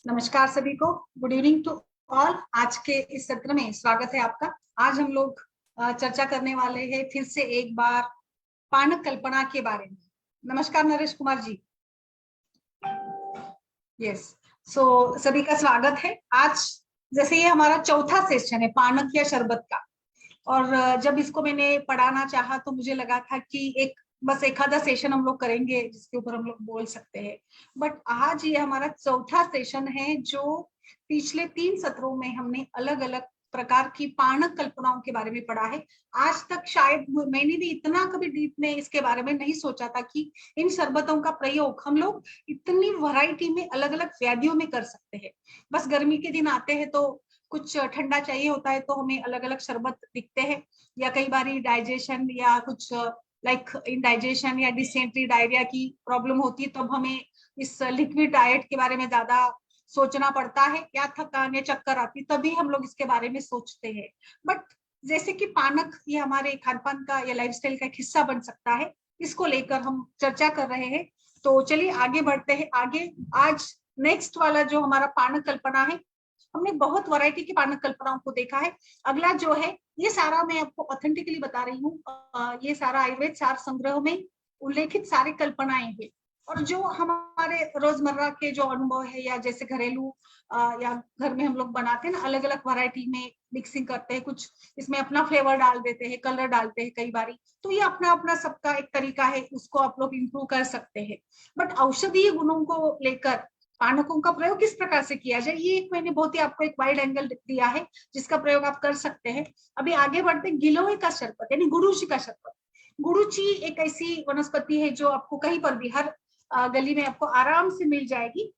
नमस्कार सभी को। Good evening to all. आज के इस सत्र में स्वागत है आपका। आज हम लोग चर्चा करने वाले हैं फिर से एक बार पानक कल्पना के बारे में। नमस्कार नरेश कुमार जी। यस, सो सभी का स्वागत है। आज जैसे ये हमारा चौथा सेशन है पानक या शरबत का, और जब इसको मैंने पढ़ाना चाहा तो मुझे लगा था कि बस एक आधा सेशन हम लोग करेंगे जिसके ऊपर हम लोग बोल सकते हैं। बट आज ये हमारा चौथा सेशन है, जो पिछले 3 सत्रों में हमने अलग अलग प्रकार की पानक कल्पनाओं के बारे में पढ़ा है। आज तक शायद मैंने भी इतना कभी डीप में इसके बारे में नहीं सोचा था कि इन शरबतों का प्रयोग हम लोग इतनी वैरायटी में अलग अलग व्याधियों में कर सकते हैं। बस गर्मी के दिन आते हैं तो कुछ ठंडा चाहिए होता है तो हमें अलग अलग शरबत दिखते हैं, या कई बार डाइजेशन या कुछ लाइक इंडाइजेशन या डिसेंट्री डायरिया की प्रॉब्लम होती है, तब हमें इस लिक्विड डाइट के बारे में ज्यादा सोचना पड़ता है, या थकान या चक्कर आती तभी हम लोग इसके बारे में सोचते हैं। बट जैसे कि पानक ये हमारे खान पान का या लाइफस्टाइल का एक हिस्सा बन सकता है, इसको लेकर हम चर्चा कर रहे हैं। तो चलिए आगे बढ़ते हैं। आगे आज नेक्स्ट वाला जो हमारा पानक कल्पना है, हमने बहुत वैरायटी की पानक कल्पनाओं को देखा है। अगला जो है ये सारा मैं आपको ऑथेंटिकली बता रही हूँ, ये सारा आयुर्वेद सार संग्रह में उल्लेखित सारी कल्पनाएं हैं, और जो हमारे रोजमर्रा के जो अनुभव है या जैसे घरेलू या घर में हम लोग बनाते हैं ना, अलग अलग वैरायटी में मिक्सिंग करते हैं, कुछ इसमें अपना फ्लेवर डाल देते हैं, कलर डालते हैं कई बारी, तो ये अपना अपना सबका एक तरीका है, उसको आप लोग इम्प्रूव कर सकते हैं। बट औषधीय गुणों को लेकर पानकों का प्रयोग किस प्रकार से किया जाए, ये मैंने बहुत ही आपको एक वाइड एंगल दिया है जिसका प्रयोग आप कर सकते हैं। अभी आगे बढ़ते, गिलोय का शरबत यानी गुड़ूची का शरबत। गुड़ूची एक ऐसी वनस्पति है जो आपको कहीं पर भी हर गली में आपको आराम से मिल जाएगी।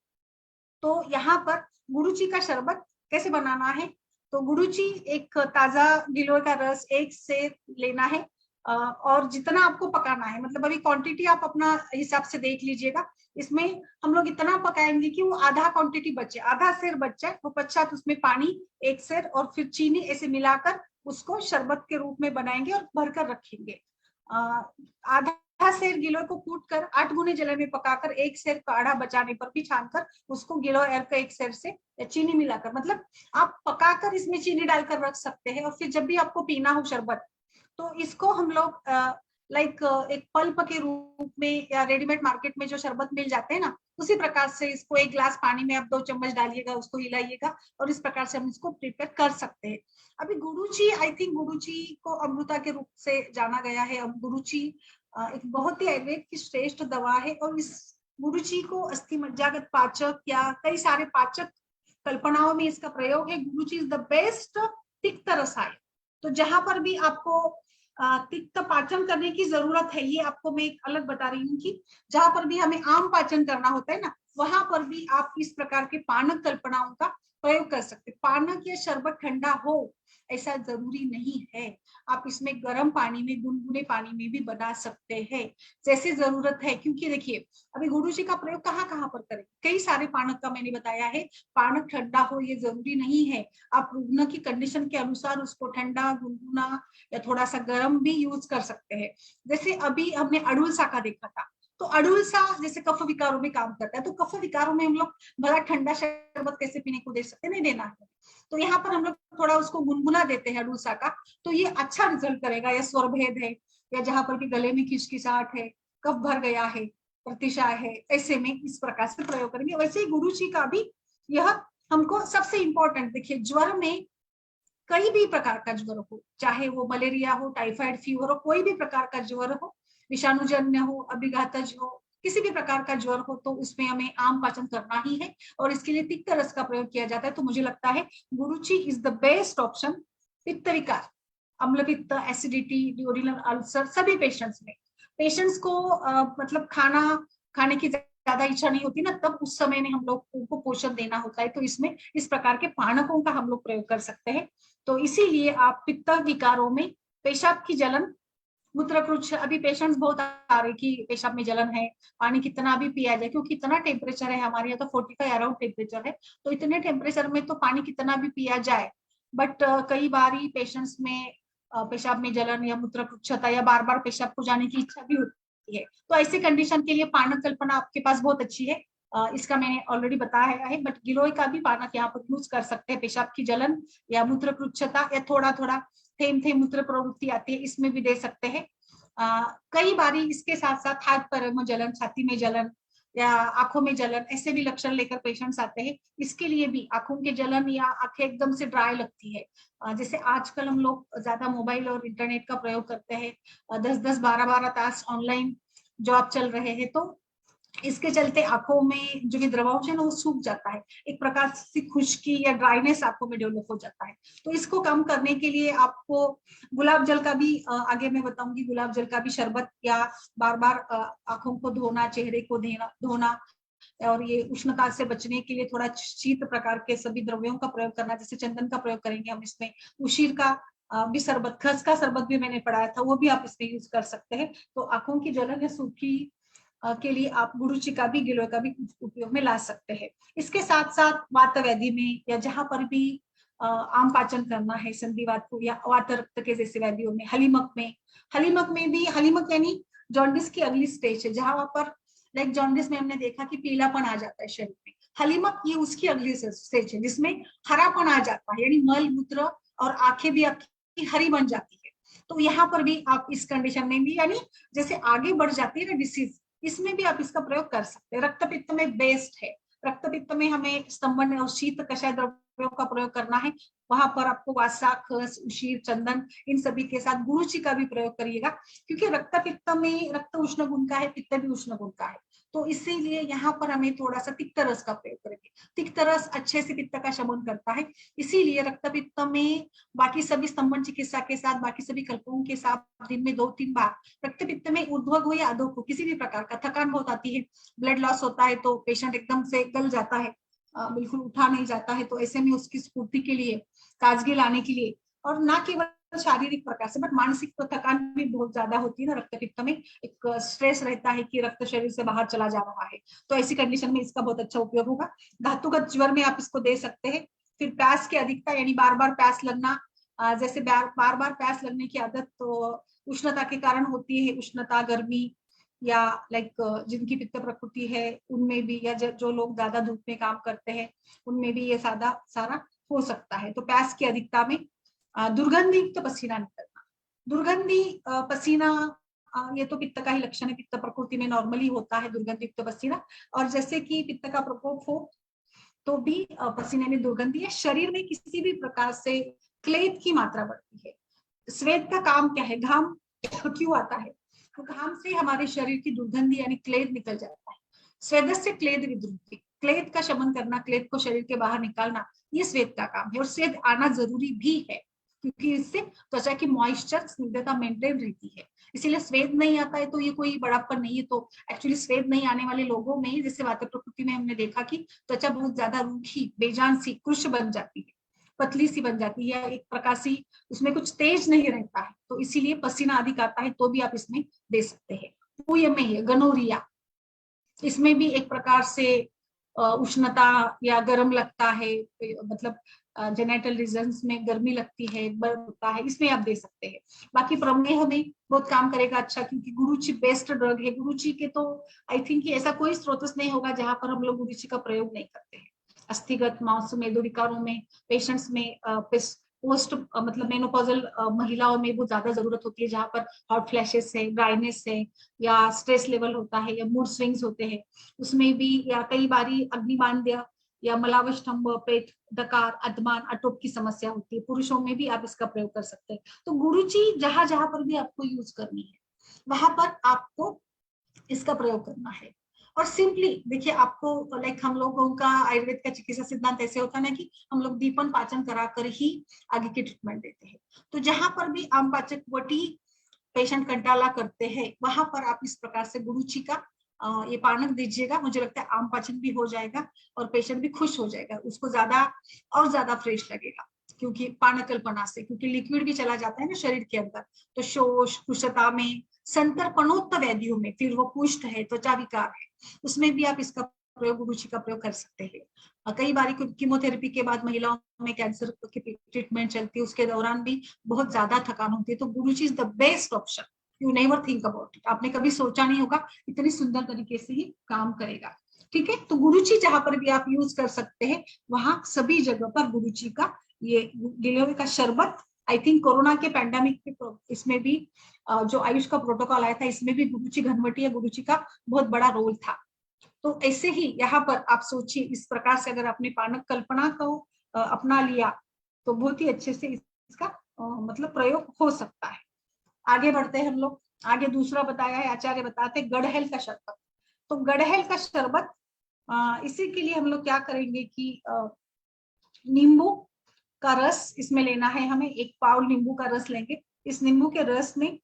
तो यहाँ पर गुड़ूची का शरबत कैसे बनाना है, तो गुड़ूची एक ताजा गिलोय का रस एक से लेना है, और जितना आपको पकाना है, मतलब अभी क्वांटिटी आप अपना हिसाब से देख लीजिएगा। इसमें हम लोग इतना पकाएंगे कि वो आधा क्वांटिटी बचे, आधा सेर बच जाए, वो पश्चात उसमें पानी एक सेर और फिर चीनी ऐसे मिलाकर उसको शरबत के रूप में बनाएंगे और भरकर रखेंगे। आधा सेर गिलोय को कूट कर 8 गुने जल में पकाकर एक सेर काढ़ा बचाने पर भी छानकर उसको गिलोय का एक सेर से चीनी मिलाकर, मतलब आप पकाकर इसमें चीनी डालकर रख सकते हैं, और फिर जब भी आपको पीना हो शरबत तो इसको हम लोग लाइक एक पल्प के रूप में या रेडीमेड मार्केट में जो शरबत मिल जाते हैं ना, उसी प्रकार से इसको एक गिलास पानी में आप 2 चम्मच डालिएगा, उसको हिलाइएगा, और इस प्रकार से हम इसको प्रिपेयर कर सकते हैं। अभी गुड़ूची, आई थिंक गुड़ूची को अमृता के रूप से जाना गया है। अब गुड़ूची एक बहुत ही आयुर्वेद की श्रेष्ठ दवा है, और इस गुड़ूची को अस्थि मज्जागत पाचक या कई सारे पाचक कल्पनाओं में इसका प्रयोग है। गुड़ूची इज द बेस्ट पित्त रसायन। तो जहां पर भी आपको तिक्त पाचन करने की जरूरत है, ये आपको मैं एक अलग बता रही हूँ कि जहां पर भी हमें आम पाचन करना होता है ना, वहां पर भी आप इस प्रकार के पानक कल्पनाओं का प्रयोग कर सकते। पानक या शरबत ठंडा हो ऐसा जरूरी नहीं है, आप इसमें गर्म पानी में, गुनगुने पानी में भी बना सकते हैं जैसे जरूरत है। क्योंकि देखिए अभी गुड़ूची का प्रयोग कहाँ कहाँ पर करें, कई सारे पानक का मैंने बताया है। पानक ठंडा हो ये जरूरी नहीं है, आप रुग्ण की कंडीशन के अनुसार उसको ठंडा, गुनगुना या थोड़ा सा गर्म भी यूज कर सकते हैं। जैसे अभी हमने अड़ुलसा का देखा था, तो अड़ुलसा जैसे कफ विकारों में काम करता है, तो कफ विकारों में हम लोग भला ठंडा शरबत कैसे पीने को दे सकते, नहीं देना है। तो यहाँ पर हम लोग थोड़ा उसको गुनगुना देते हैं अड़ुलसा का, तो ये अच्छा रिजल्ट करेगा। या स्वर भेद है, या जहां पर भी गले में खिसखिसाहट है, कफ भर गया है, प्रतिशाय है, ऐसे में इस प्रकार से प्रयोग करेंगे। वैसे ही गुरुजी का भी यह हमको सबसे इंपॉर्टेंट, देखिए ज्वर में कई भी प्रकार का ज्वर हो, चाहे वो मलेरिया हो, टाइफाइड फीवर हो, कोई भी प्रकार का ज्वर हो, विषाणुजन्य हो, अभिघातज हो, किसी भी प्रकार का ज्वर हो, तो उसमें हमें आम पाचन करना ही है, और इसके लिए तिक्त रस का प्रयोग किया जाता है। तो मुझे लगता है गुरुची इज द बेस्ट ऑप्शन। पित्त विकार, अम्ल पित्त, एसिडिटी, ड्यूरिनल अल्सर, सभी पेशेंट्स में, पेशेंट्स को मतलब खाने की ज्यादा इच्छा नहीं होती ना, तब उस समय में हम लोग उनको पोषण देना होता है, तो इसमें इस प्रकार के पानकों का हम लोग प्रयोग कर सकते हैं। तो इसीलिए आप पित्त विकारों में पेशाब की जलन, मूत्रकुच्छ, अभी पेशेंट्स बहुत आ रहे कि पेशाब में जलन है, पानी कितना भी पिया जाए, क्योंकि इतना टेम्परेचर है हमारे यहाँ, तो 45 अराउंड टेम्परेचर है, तो इतने टेम्परेचर में तो पानी कितना भी पिया जाए, बट कई बार पेशेंट्स में पेशाब में जलन या मूत्रकुच्छता या बार बार पेशाब को जाने की इच्छा भी होती है। तो ऐसे कंडीशन के लिए पानक कल्पना आपके पास बहुत अच्छी है, इसका मैंने ऑलरेडी बताया है, बट गिलोय का भी पानक यहाँ पर यूज कर सकते हैं। पेशाब की जलन या मूत्र कृच्छता या थोड़ा थोड़ा थेम थेम मूत्र प्रवृत्ति आती है, इसमें भी दे सकते हैं। कई बारी इसके साथ साथ हाथ पैर में जलन, छाती में जलन या आंखों में जलन, ऐसे भी लक्षण लेकर पेशेंट्स आते हैं। इसके लिए भी आंखों की जलन या आंखें एकदम से ड्राई लगती है, जैसे आजकल हम लोग ज्यादा मोबाइल और इंटरनेट का प्रयोग करते हैं, 10-10 12-12 तास ऑनलाइन जॉब चल रहे हैं, तो इसके चलते आंखों में जो भी द्रवांश है ना वो सूख जाता है, एक प्रकार से खुश्की या ड्राइनेस आंखों में डेवलप हो जाता है। तो इसको कम करने के लिए आपको गुलाब जल का भी आगे मैं बताऊंगी, गुलाब जल का भी शरबत या बार बार आंखों को धोना, चेहरे को धोना, और ये उष्णता से बचने के लिए थोड़ा शीत प्रकार के सभी द्रव्यों का प्रयोग करना, जैसे चंदन का प्रयोग करेंगे हम इसमें, उशीर का भी शरबत, खस का शरबत भी मैंने पढ़ाया था, वो भी आप इसमें यूज कर सकते हैं। तो आंखों की जलन या सूखी के लिए आप गुरुची का भी, गिलोय का भी उपयोग में ला सकते हैं। इसके साथ साथ वात व्याधि में या जहां पर भी आम पाचन करना है संधिवात को या वात रक्त के जैसे व्याधियों में, हलीमक में भी, हलीमक यानी जॉन्डिस की अगली स्टेज है, जहां पर लाइक जॉन्डिस में हमने देखा कि पीलापन आ जाता है शरीर में, हलीमक ये उसकी अगली स्टेज है जिसमें हरापन आ जाता है, यानी मल मूत्र और आंखें भी आपकी हरी बन जाती है। तो यहाँ पर भी आप इस कंडीशन में भी, यानी जैसे आगे बढ़ जाती है ना डिसीज, इसमें भी आप इसका प्रयोग कर सकते हैं। रक्तपित्त में बेस्ट है, रक्तपित्त में हमें स्तंभन और शीत कषाय द्रव्यों का प्रयोग करना है, वहां पर आपको वासा, खस, उशीर, चंदन, इन सभी के साथ गुरुची का भी प्रयोग करिएगा, क्योंकि रक्तपित्त में रक्त उष्ण गुण का है, पित्त भी उष्ण गुण का है, तो इसीलिए यहाँ पर हमें थोड़ा सा तिक्त रस का प्रयोग करेंगे। तिक्त रस अच्छे से पित्त का शमन करता है, इसीलिए रक्तपित्त में बाकी सभी स्तंभन चिकित्सा के साथ, बाकी सभी कल्पों के साथ दिन में 2-3 बार, रक्तपित्त में ऊर्ध्वक हो या अधोक हो, किसी भी प्रकार का थकान बहुत आती है, ब्लड लॉस होता है, तो पेशेंट एकदम से गल जाता है, बिल्कुल उठा नहीं जाता है, तो ऐसे में उसकी स्फूर्ति के लिए, ताजगी लाने के लिए, और ना केवल शारीरिक प्रकार से बट मानसिक थकान भी बहुत ज्यादा होती है ना रक्तपित्त में, एक स्ट्रेस रहता है कि रक्त शरीर से बाहर चला जा रहा है, तो ऐसी कंडीशन में इसका बहुत अच्छा उपयोग होगा। धातुगत ज्वर में आप इसको दे सकते हैं। फिर प्यास की अधिकता, यानी बार बार प्यास लगना, जैसे बार बार प्यास लगने की आदत तो उष्णता के कारण होती है, उष्णता, गर्मी, या लाइक जिनकी पित्त प्रकृति है उनमें भी, या जो लोग ज्यादा धूप में काम करते हैं उनमें भी ये सारा हो सकता है। तो प्यास की अधिकता में दुर्गंधि युक्त पसीना निकलना, दुर्गंधि पसीना, ये तो पित्त का ही लक्षण है, पित्त प्रकृति में नॉर्मली होता है दुर्गंधि युक्त पसीना, और जैसे कि पित्त का प्रकोप हो तो भी पसीने में दुर्गंधि, या शरीर में किसी भी प्रकार से क्लेद की मात्रा बढ़ती है। स्वेद का काम क्या है, घाम क्यों आता है, तो घाम से हमारे शरीर की दुर्गंधि यानी क्लेद निकल जाता है। स्वेद से क्लेद विद्रुति, क्लेद का शमन करना, क्लेद को शरीर के बाहर निकालना, ये स्वेद का काम है, और स्वेद आना जरूरी भी है, क्योंकि इससे त्वचा की मॉइस्चर, स्निग्धता मेंटेन रहती है। इसीलिए स्वेद नहीं आता है तो ये कोई बड़ापन नहीं है, तो एक्चुअली स्वेद नहीं आने वाले लोगों में, जैसे वात प्रकृति में हमने देखा कि त्वचा बहुत ज्यादा रूखी, बेजान सी, कृश बन जाती है, पतली सी बन जाती है, एक प्रकार से उसमें कुछ तेज नहीं रहता है, तो इसीलिए पसीना अधिक आता है, तो भी आप इसमें दे सकते हैं। पूय में है गनोरिया, इसमें भी एक प्रकार से उष्णता या गर्म लगता है, मतलब जेनेटल रीजन्स में गर्मी लगती है, बर्न होता है, इसमें आप दे सकते हैं। बाकी प्रमेह में बहुत काम करेगा अच्छा, क्योंकि गुरुची बेस्ट ड्रग है। गुरुची के तो आई थिंक ऐसा कोई स्रोत नहीं होगा जहां पर हम लोग गुरुची का प्रयोग नहीं करते हैं। अस्थिगत मांस मेदो विकारों में, पेशेंट्स में, पोस्ट मतलब मेनोपॉजल महिलाओं में बहुत ज्यादा जरूरत होती है, जहां पर हॉट फ्लैशेस है, ड्राइनेस है, या स्ट्रेस लेवल होता है, या मूड स्विंग्स होते हैं, उसमें भी, या कई बारी अग्निमांद्य या मलावस्तंभ, पेट, डकार, अधमान, अटोप की समस्या होती है, पुरुषों में भी आप इसका प्रयोग कर सकते हैं। तो गुरुची जहां जहां पर भी आपको यूज करनी है वहां पर आपको इसका प्रयोग करना है। और सिंपली देखिए, आपको लाइक हम लोगों का आयुर्वेद का चिकित्सा सिद्धांत ऐसे होता है ना कि हम लोग दीपन पाचन कराकर ही आगे की ट्रीटमेंट देते हैं। तो जहां पर भी आम पाचक वटी पेशेंट कंटाला करते हैं वहां पर आप इस प्रकार से गुरुची का ये पानक दीजिएगा, मुझे लगता है आम पाचन भी हो जाएगा और पेशेंट भी खुश हो जाएगा, उसको ज्यादा और ज्यादा फ्रेश लगेगा, क्योंकि पानक कल्पना से, क्योंकि लिक्विड भी चला जाता है ना शरीर के अंदर, तो शोष, कुशता में, संतर्पणोत्तर व्याधियों में, फिर वो कुष्ठ है, त्वचा विकार है, उसमें भी आप इसका प्रयोग, गुरुची का प्रयोग कर सकते हैं। कई बार कीमोथेरेपी के बाद महिलाओं में कैंसर की ट्रीटमेंट चलती है, उसके दौरान भी बहुत ज्यादा थकान होती है, तो गुरुची is the best option. You never think about it, आपने कभी सोचा नहीं होगा इतनी सुंदर तरीके से ही काम करेगा। ठीक है। तो गुरुची जहां पर भी आप यूज कर सकते हैं, वहां सभी जगह पर गुरुची का ये गिलोय का शरबत, आई थिंक कोरोना के पैंडेमिक के इसमें भी जो आयुष का प्रोटोकॉल आया था, इसमें भी गुरुची घनवटी या गुरुची का बहुत बड़ा रोल था। तो ऐसे ही यहाँ पर आप सोचिए, इस प्रकार से अगर आपने पानक कल्पना को अपना लिया तो बहुत ही अच्छे से इसका मतलब प्रयोग हो सकता है। आगे बढ़ते हैं हम लोग। आगे दूसरा बताया है आचार्य बताते गड़हल का शरबत। तो गड़हल का शरबत इसी के लिए हम लोग क्या करेंगे कि नींबू का रस इसमें लेना है हमें, 1 पाव नींबू का रस लेंगे। इस नींबू के रस में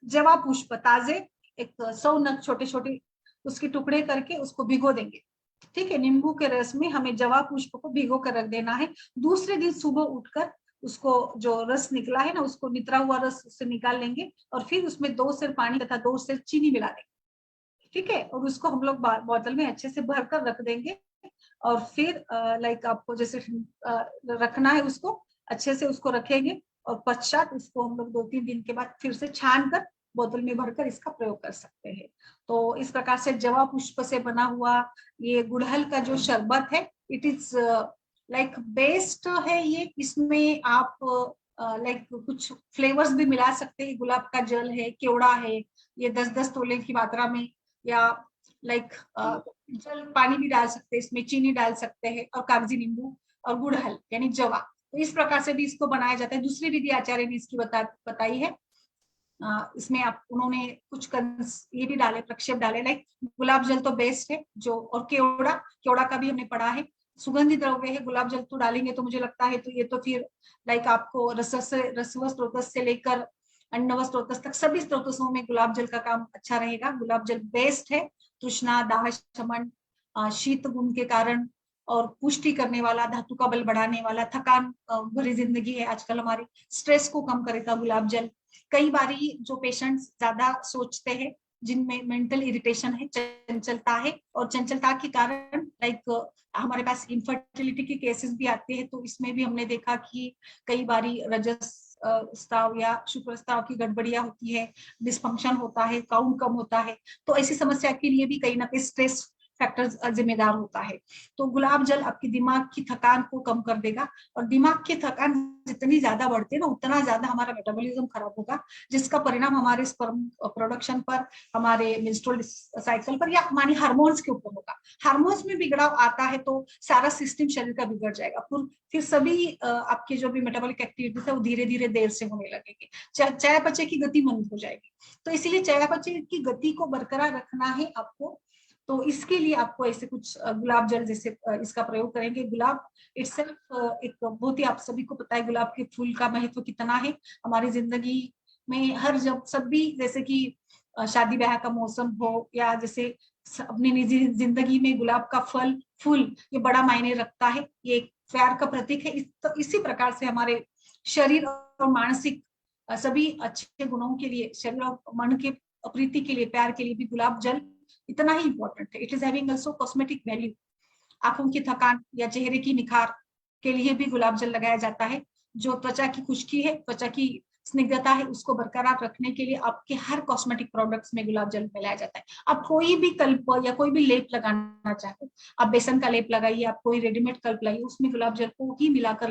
जवा पुष्प ताजे 100 नग छोटे छोटे उसके टुकड़े करके उसको भिगो देंगे। ठीक है, नींबू के रस में हमें जवा पुष्प को भिगो कर रख देना है। दूसरे दिन सुबह उठकर उसको जो रस निकला है ना, उसको नितरा हुआ रस उससे निकाल लेंगे और फिर उसमें 2 सेर पानी तथा 2 सेर चीनी मिला देंगे। ठीक है, और उसको हम लोग बोतल में अच्छे से भर कर रख देंगे। और फिर लाइक आपको जैसे रखना है उसको अच्छे से उसको रखेंगे, और पश्चात उसको हम लोग 2-3 दिन के बाद फिर से छान कर बोतल में भरकर इसका प्रयोग कर सकते हैं। तो इस प्रकार से जवा पुष्प से बना हुआ ये गुड़हल का जो शरबत है, इट इज लाइक बेस्ट है ये। इसमें आप लाइक कुछ फ्लेवर्स भी मिला सकते हैं। गुलाब का जल है, केवड़ा है, ये 10-10 तोले की मात्रा में, या लाइक जल पानी भी डाल सकते हैं, इसमें चीनी डाल सकते हैं, और कागजी नींबू और गुड़हल यानी जवा। तो इस प्रकार से भी इसको बनाया जाता है। दूसरी विधि आचार्य ने इसकी बताई है। इसमें आप उन्होंने कुछ ये भी डाले, प्रक्षेप डाले, लाइक गुलाब जल तो बेस्ट है जो, और केवड़ा, केवड़ा का भी हमने पढ़ा है सुगंधित द्रव्य है। गुलाब जल तो डालेंगे तो मुझे लगता है तो ये तो फिर लाइक आपको रसव स्रोत से लेकर अन्नव स्रोत तक सभी स्रोतों में गुलाब जल का काम अच्छा रहेगा। गुलाब जल बेस्ट है तृष्णा, दाह शमन, शीत गुण के कारण, और पुष्टि करने वाला, धातु का बल बढ़ाने वाला, थकान भरी जिंदगी है आजकल हमारी, स्ट्रेस को कम करेगा गुलाब जल। कई बारी जो पेशेंट्स ज्यादा सोचते हैं, जिनमें मेंटल इरिटेशन है, चंचलता है, और चंचलता के कारण लाइक हमारे पास इनफर्टिलिटी के केसेस भी आते हैं। तो इसमें भी हमने देखा कि कई बारी रजस स्त्राव या शुक्र स्त्राव की गड़बड़ियां होती है, डिस्फंक्शन होता है, काउंट कम होता है। तो ऐसी समस्या के लिए भी कहीं ना कहीं स्ट्रेस फैक्टर्स जिम्मेदार होता है। तो गुलाब जल आपकी दिमाग की थकान को कम कर देगा, और दिमाग की थकान जितनी ज्यादा बढ़ती है ना, उतना ज्यादा हमारा मेटाबॉलिज्म खराब होगा, जिसका परिणाम हमारे स्पर्म प्रोडक्शन पर, हमारे मेंस्ट्रुअल साइकिल पर, या मानी हार्मोन्स के ऊपर होगा। हार्मोन्स में बिगड़ाव आता है तो सारा सिस्टम शरीर का बिगड़ जाएगा। फिर सभी आपके जो भी मेटाबॉलिक एक्टिविटीज है वो धीरे धीरे देर से होने लगेंगे, चयापचय की गति मंद हो जाएगी। तो इसीलिए चयापचय की गति को बरकरार रखना है आपको। तो इसके लिए आपको ऐसे कुछ गुलाब जल जैसे इसका प्रयोग करेंगे। गुलाब इटसेल्फ एक बहुत ही, आप सभी को पता है गुलाब के फूल का महत्व कितना है हमारी जिंदगी में। हर जब सभी, जैसे कि शादी ब्याह का मौसम हो, या जैसे अपनी निजी जिंदगी में गुलाब का फूल ये बड़ा मायने रखता है, ये एक प्यार का प्रतीक है। तो इसी प्रकार से हमारे शरीर और मानसिक सभी अच्छे गुणों के लिए, शरीर और मन के प्रीति के लिए, प्यार के लिए भी गुलाब जल इतना ही इंपॉर्टेंट है। It is having also cosmetic value. आंखों की थकान या चेहरे की निखार के लिए भी गुलाब जल लगाया जाता है। जो त्वचा की खुश्की है, त्वचा की स्निग्धता है, उसको बरकरार रखने के लिए आपके हर कॉस्मेटिक प्रोडक्ट्स में गुलाब जल मिलाया जाता है। आप कोई भी कल्प या कोई भी लेप लगाना चाहते, आप बेसन का लेप लगाइए, आप कोई रेडीमेड कल्प लाइए, उसमें गुलाब जल को ही मिलाकर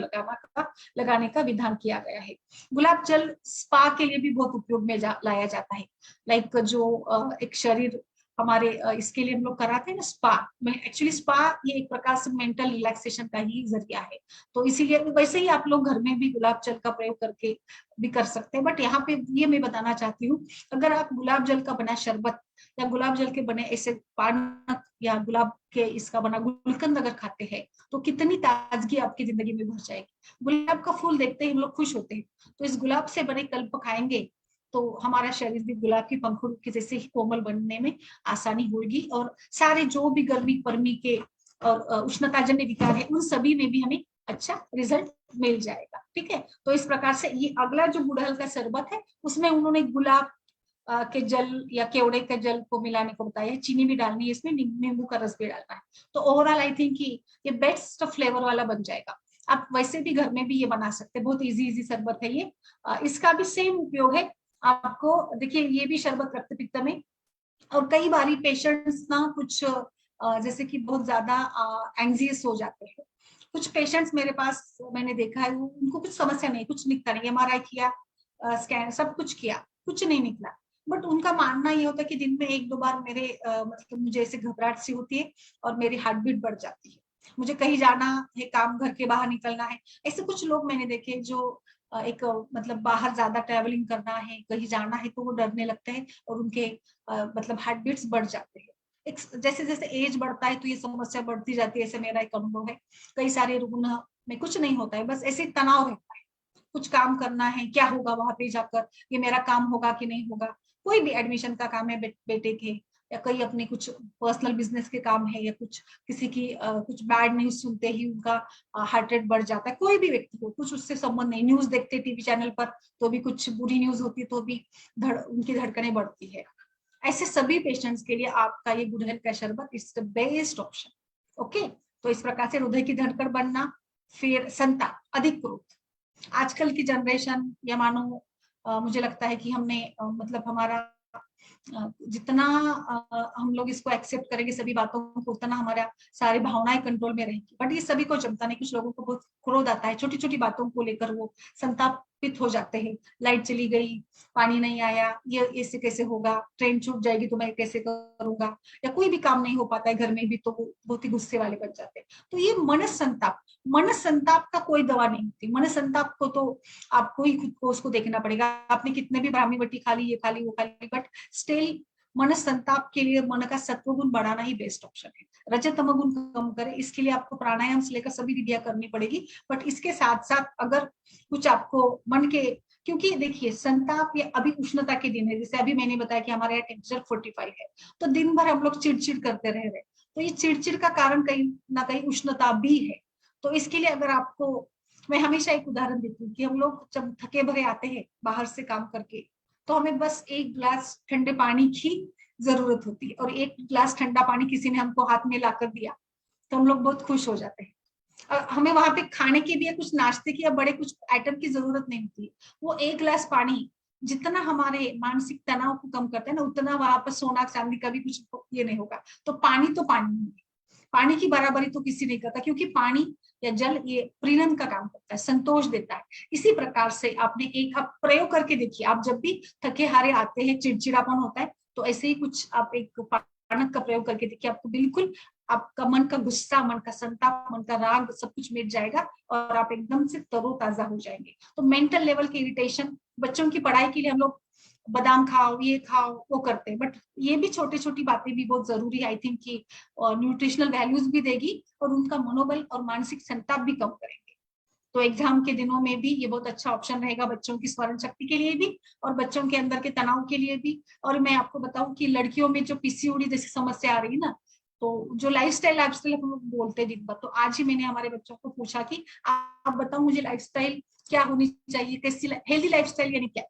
लगाने का विधान किया गया है। गुलाब जल स्पा के लिए भी बहुत उपयोग में लाया जाता है। लाइक जो एक शरीर हमारे इसके लिए हम लोग कराते हैं ना स्पा में, एक्चुअली स्पा ये एक प्रकार से मेंटल रिलैक्सेशन का ही जरिया है। तो इसीलिए वैसे ही आप लोग घर में भी गुलाब जल का प्रयोग करके भी कर सकते हैं। बट यहाँ पे ये मैं बताना चाहती हूँ, अगर आप गुलाब जल का बना शरबत या गुलाब जल के बने ऐसे पानक या गुलाब के इसका बना गुलकंद अगर खाते हैं, तो कितनी ताजगी आपकी जिंदगी में भर जाएगी। गुलाब का फूल देखते ही हम लोग खुश होते हैं, तो इस गुलाब से बने कल्प खाएंगे तो हमारा शरीर भी गुलाब की पंखुड़ी के जैसे ही कोमल बनने में आसानी होगी, और सारे जो भी गर्मी पर्मी के और उष्णताजन्य विकार है, उन सभी में भी हमें अच्छा रिजल्ट मिल जाएगा। ठीक है, तो इस प्रकार से ये अगला जो गुड़हल का शरबत है, उसमें उन्होंने गुलाब के जल या केवड़े के जल को मिलाने को बताया है, चीनी भी डालनी है इसमें, नींबू का रस भी डालना है। तो ओवरऑल आई थिंक ये बेस्ट फ्लेवर वाला बन जाएगा। आप वैसे भी घर में भी ये बना सकते हैं, बहुत इजी शरबत है ये। इसका भी सेम उपयोग है आपको। देखिए ये भी शरबत रक्त पित्त में, और कई बारी पेशेंट्स ना कुछ जैसे कि बहुत ज्यादा एंग्जियस हो जाते हैं। कुछ पेशेंट्स मेरे पास मैंने देखा है, उनको कुछ समस्या नहीं, कुछ निकला नहीं, एमआरआई किया, स्कैन सब कुछ किया, कुछ नहीं निकला, बट उनका मानना ये होता है कि दिन में 1-2 बार मेरे मतलब मुझे ऐसे घबराहट सी होती है और मेरी हार्ट बीट बढ़ जाती है, मुझे कहीं जाना है, काम घर के बाहर निकलना है। ऐसे कुछ लोग मैंने देखे जो एक मतलब बाहर ज्यादा ट्रैवलिंग करना है, कहीं जाना है तो वो डरने लगते हैं और उनके मतलब हार्ट बीट्स बढ़ जाते हैं। एक जैसे जैसे एज बढ़ता है तो ये समस्या बढ़ती जाती है, ऐसे मेरा एक अनुभव है। कई सारे रुग्ण में कुछ नहीं होता है, बस ऐसे तनाव रहता है, कुछ काम करना है, क्या होगा वहां पे जाकर, ये मेरा काम होगा कि नहीं होगा, कोई भी एडमिशन का काम है बेटे के, या कई अपने कुछ पर्सनल बिजनेस के काम है, या कुछ किसी की कुछ बैड न्यूज सुनते ही उनका हार्ट रेट बढ़ जाता है। कोई भी व्यक्ति को कुछ उससे संबंध नहीं, न्यूज देखते टीवी चैनल पर तो भी कुछ बुरी न्यूज होती है तो भी उनकी धड़कनें बढ़ती है। ऐसे सभी पेशेंट्स के लिए आपका ये गुड़हल का शरबत is the best option. Okay, तो इस प्रकार से हृदय की धड़कन बढ़ना, फिर संताप, अधिक क्रोध, आजकल की जनरेशन या मानो मुझे लगता है कि हमने मतलब हमारा जितना हम लोग इसको एक्सेप्ट करेंगे सभी बातों को, उतना हमारा सारी भावनाएं कंट्रोल में रहेगी। बट ये सभी को जमता नहीं, कुछ लोगों को बहुत क्रोध आता है, छोटी छोटी बातों को लेकर वो संतापित हो जाते हैं। लाइट चली गई, पानी नहीं आया, ये इससे कैसे होगा, ट्रेन छूट जाएगी तो मैं कैसे करूंगा, या कोई भी काम नहीं हो पाता है घर में भी तो वो बहुत ही गुस्से वाले बन जाते हैं। तो ये मन संताप का कोई दवा नहीं होती। मन संताप को तो आपको ही खुद को उसको देखना पड़ेगा, आपने कितने भी ब्राह्मी बट्टी खा ली, ये खा ली, वो खा ली, बट स्टिल मन संताप के लिए मन का सत्वगुण बढ़ाना ही बेस्ट ऑप्शन है। रजत तमोगुण कम करे, इसके लिए आपको प्राणायाम से लेकर सभी विधियां करनी पड़ेगी। बट इसके साथ साथ अगर कुछ आपको मन के, क्योंकि देखिए संताप ये अभी उष्णता के दिन है, जैसे अभी मैंने बताया कि हमारे यहाँ टेम्परेचर 45 है, तो दिन भर हम लोग चिड़चिड़ करते रह रहे, तो ये चिड़चिड़ का कारण कहीं ना कहीं उष्णता भी है। तो इसके लिए अगर आपको, मैं हमेशा एक उदाहरण देती हूँ कि हम लोग जब थके भरे आते हैं बाहर से काम करके, तो हमें बस एक गिलास ठंडे पानी की जरूरत होती है, और एक गिलास ठंडा पानी किसी ने हमको हाथ में लाकर दिया तो हम लोग बहुत खुश हो जाते हैं। हमें वहां पे खाने के लिए, कुछ नाश्ते की या बड़े कुछ आइटम की जरूरत नहीं होती। वो एक गिलास पानी जितना हमारे मानसिक तनाव को कम करता है ना, उतना वहां पर सोना चांदी का भी कुछ ये नहीं होगा। तो पानी तो पानी है, पानी की बराबरी तो किसी नहीं करता, क्योंकि पानी या जल ये प्रीणन का काम करता है, संतोष देता है। इसी प्रकार से आपने एक आप प्रयोग करके देखिए, आप जब भी थके हारे आते हैं, चिड़चिड़ापन होता है, तो ऐसे ही कुछ आप एक पानक का प्रयोग करके देखिए, आपको बिल्कुल आपका मन का गुस्सा, मन का संताप, मन का राग सब कुछ मिट जाएगा और आप एकदम से तरोताजा हो जाएंगे। तो मेंटल लेवल के इरिटेशन, बच्चों की पढ़ाई के लिए हम लोग बादाम खाओ, ये खाओ, वो करते हैं, बट ये भी छोटी छोटी बातें भी बहुत जरूरी है आई थिंक की, और न्यूट्रिशनल वैल्यूज भी देगी और उनका मनोबल और मानसिक संताप भी कम करेंगे। तो एग्जाम के दिनों में भी ये बहुत अच्छा ऑप्शन रहेगा, बच्चों की स्मरण शक्ति के लिए भी और बच्चों के अंदर के तनाव के लिए भी। और मैं आपको बताऊं कि लड़कियों में जो पीसीओडी जैसी समस्या आ रही है ना, तो जो लाइफस्टाइल हम लोग बोलते हैं दिन भर, तो आज ही मैंने हमारे बच्चों को पूछा कि आप बताओ मुझे लाइफस्टाइल क्या होनी चाहिए, कैसी हेल्दी लाइफस्टाइल यानी क्या।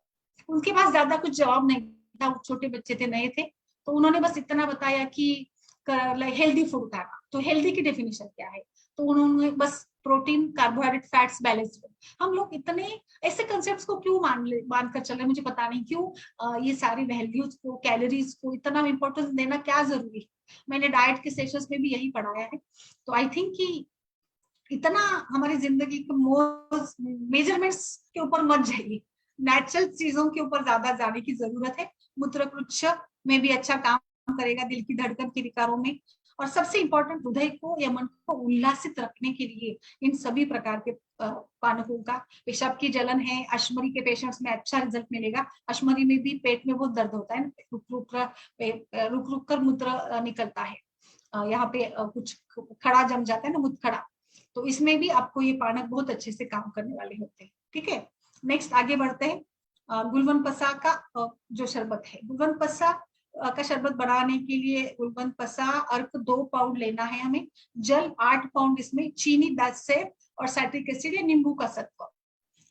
उनके पास ज्यादा कुछ जवाब नहीं था, वो छोटे बच्चे थे, नए थे, तो उन्होंने बस इतना बताया कि हेल्दी फूड खाना। तो हेल्दी की डेफिनेशन क्या है, तो उन्होंने बस प्रोटीन, कार्बोहाइड्रेट, फैट्स, बैलेंस। हम लोग इतने ऐसे कंसेप्ट को क्यों मान कर चल रहे, मुझे पता नहीं क्यों ये सारी वैल्यूज को, कैलोरीज को इतना इंपॉर्टेंस देना क्या जरूरी है। मैंने डाइट के सेशंस में भी यही पढ़ाया है। तो आई थिंक कि इतना हमारी जिंदगी के मेजरमेंट्स के ऊपर मत जाइए, नेचुरल चीजों के ऊपर ज्यादा जाने की जरूरत है। मूत्रकृच्छ में भी अच्छा काम करेगा, दिल की धड़कन के विकारों में, और सबसे इंपॉर्टेंट हृदय को या मन को उल्लासित रखने के लिए इन सभी प्रकार के पानकों का। पेशाब की जलन है, अश्मरी के पेशेंट्स में अच्छा रिजल्ट मिलेगा। अश्मरी में भी पेट में बहुत दर्द होता है, रुक रुक कर मूत्र निकलता है, यहाँ पे कुछ खड़ा जम जाता है ना, मुतखड़ा, तो इसमें भी आपको ये पानक बहुत अच्छे से काम करने वाले होते हैं। ठीक है, नेक्स्ट आगे बढ़ते हैं। गुलवन पसा का जो शरबत है, गुलवन पसा का शरबत बनाने के लिए गुलवन पसा अर्क 2 पाउंड लेना है हमें, जल 8 पाउंड, इसमें चीनी 10 से, और साइट्रिक एसिड या नींबू का सत्व,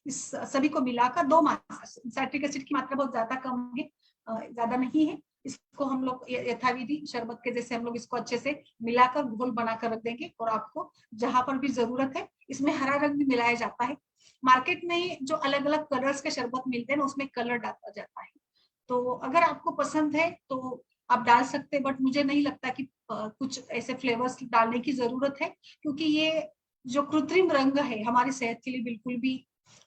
इस सभी को मिलाकर 2 मात्रा। साइट्रिक एसिड की मात्रा बहुत ज्यादा कम है, ज्यादा नहीं है। इसको हम लोग यथाविधि शरबत के जैसे हम लोग इसको अच्छे से मिलाकर घोल बनाकर रख देंगे। और आपको जहां पर भी जरूरत है, इसमें हरा रंग भी मिलाया जाता है। मार्केट में जो अलग अलग कलर्स के शरबत मिलते हैं ना, उसमें कलर डाला जाता है। तो अगर आपको पसंद है तो आप डाल सकते हैं, बट मुझे नहीं लगता कि कुछ ऐसे फ्लेवर्स डालने की जरूरत है, क्योंकि ये जो कृत्रिम रंग है हमारी सेहत के लिए बिल्कुल भी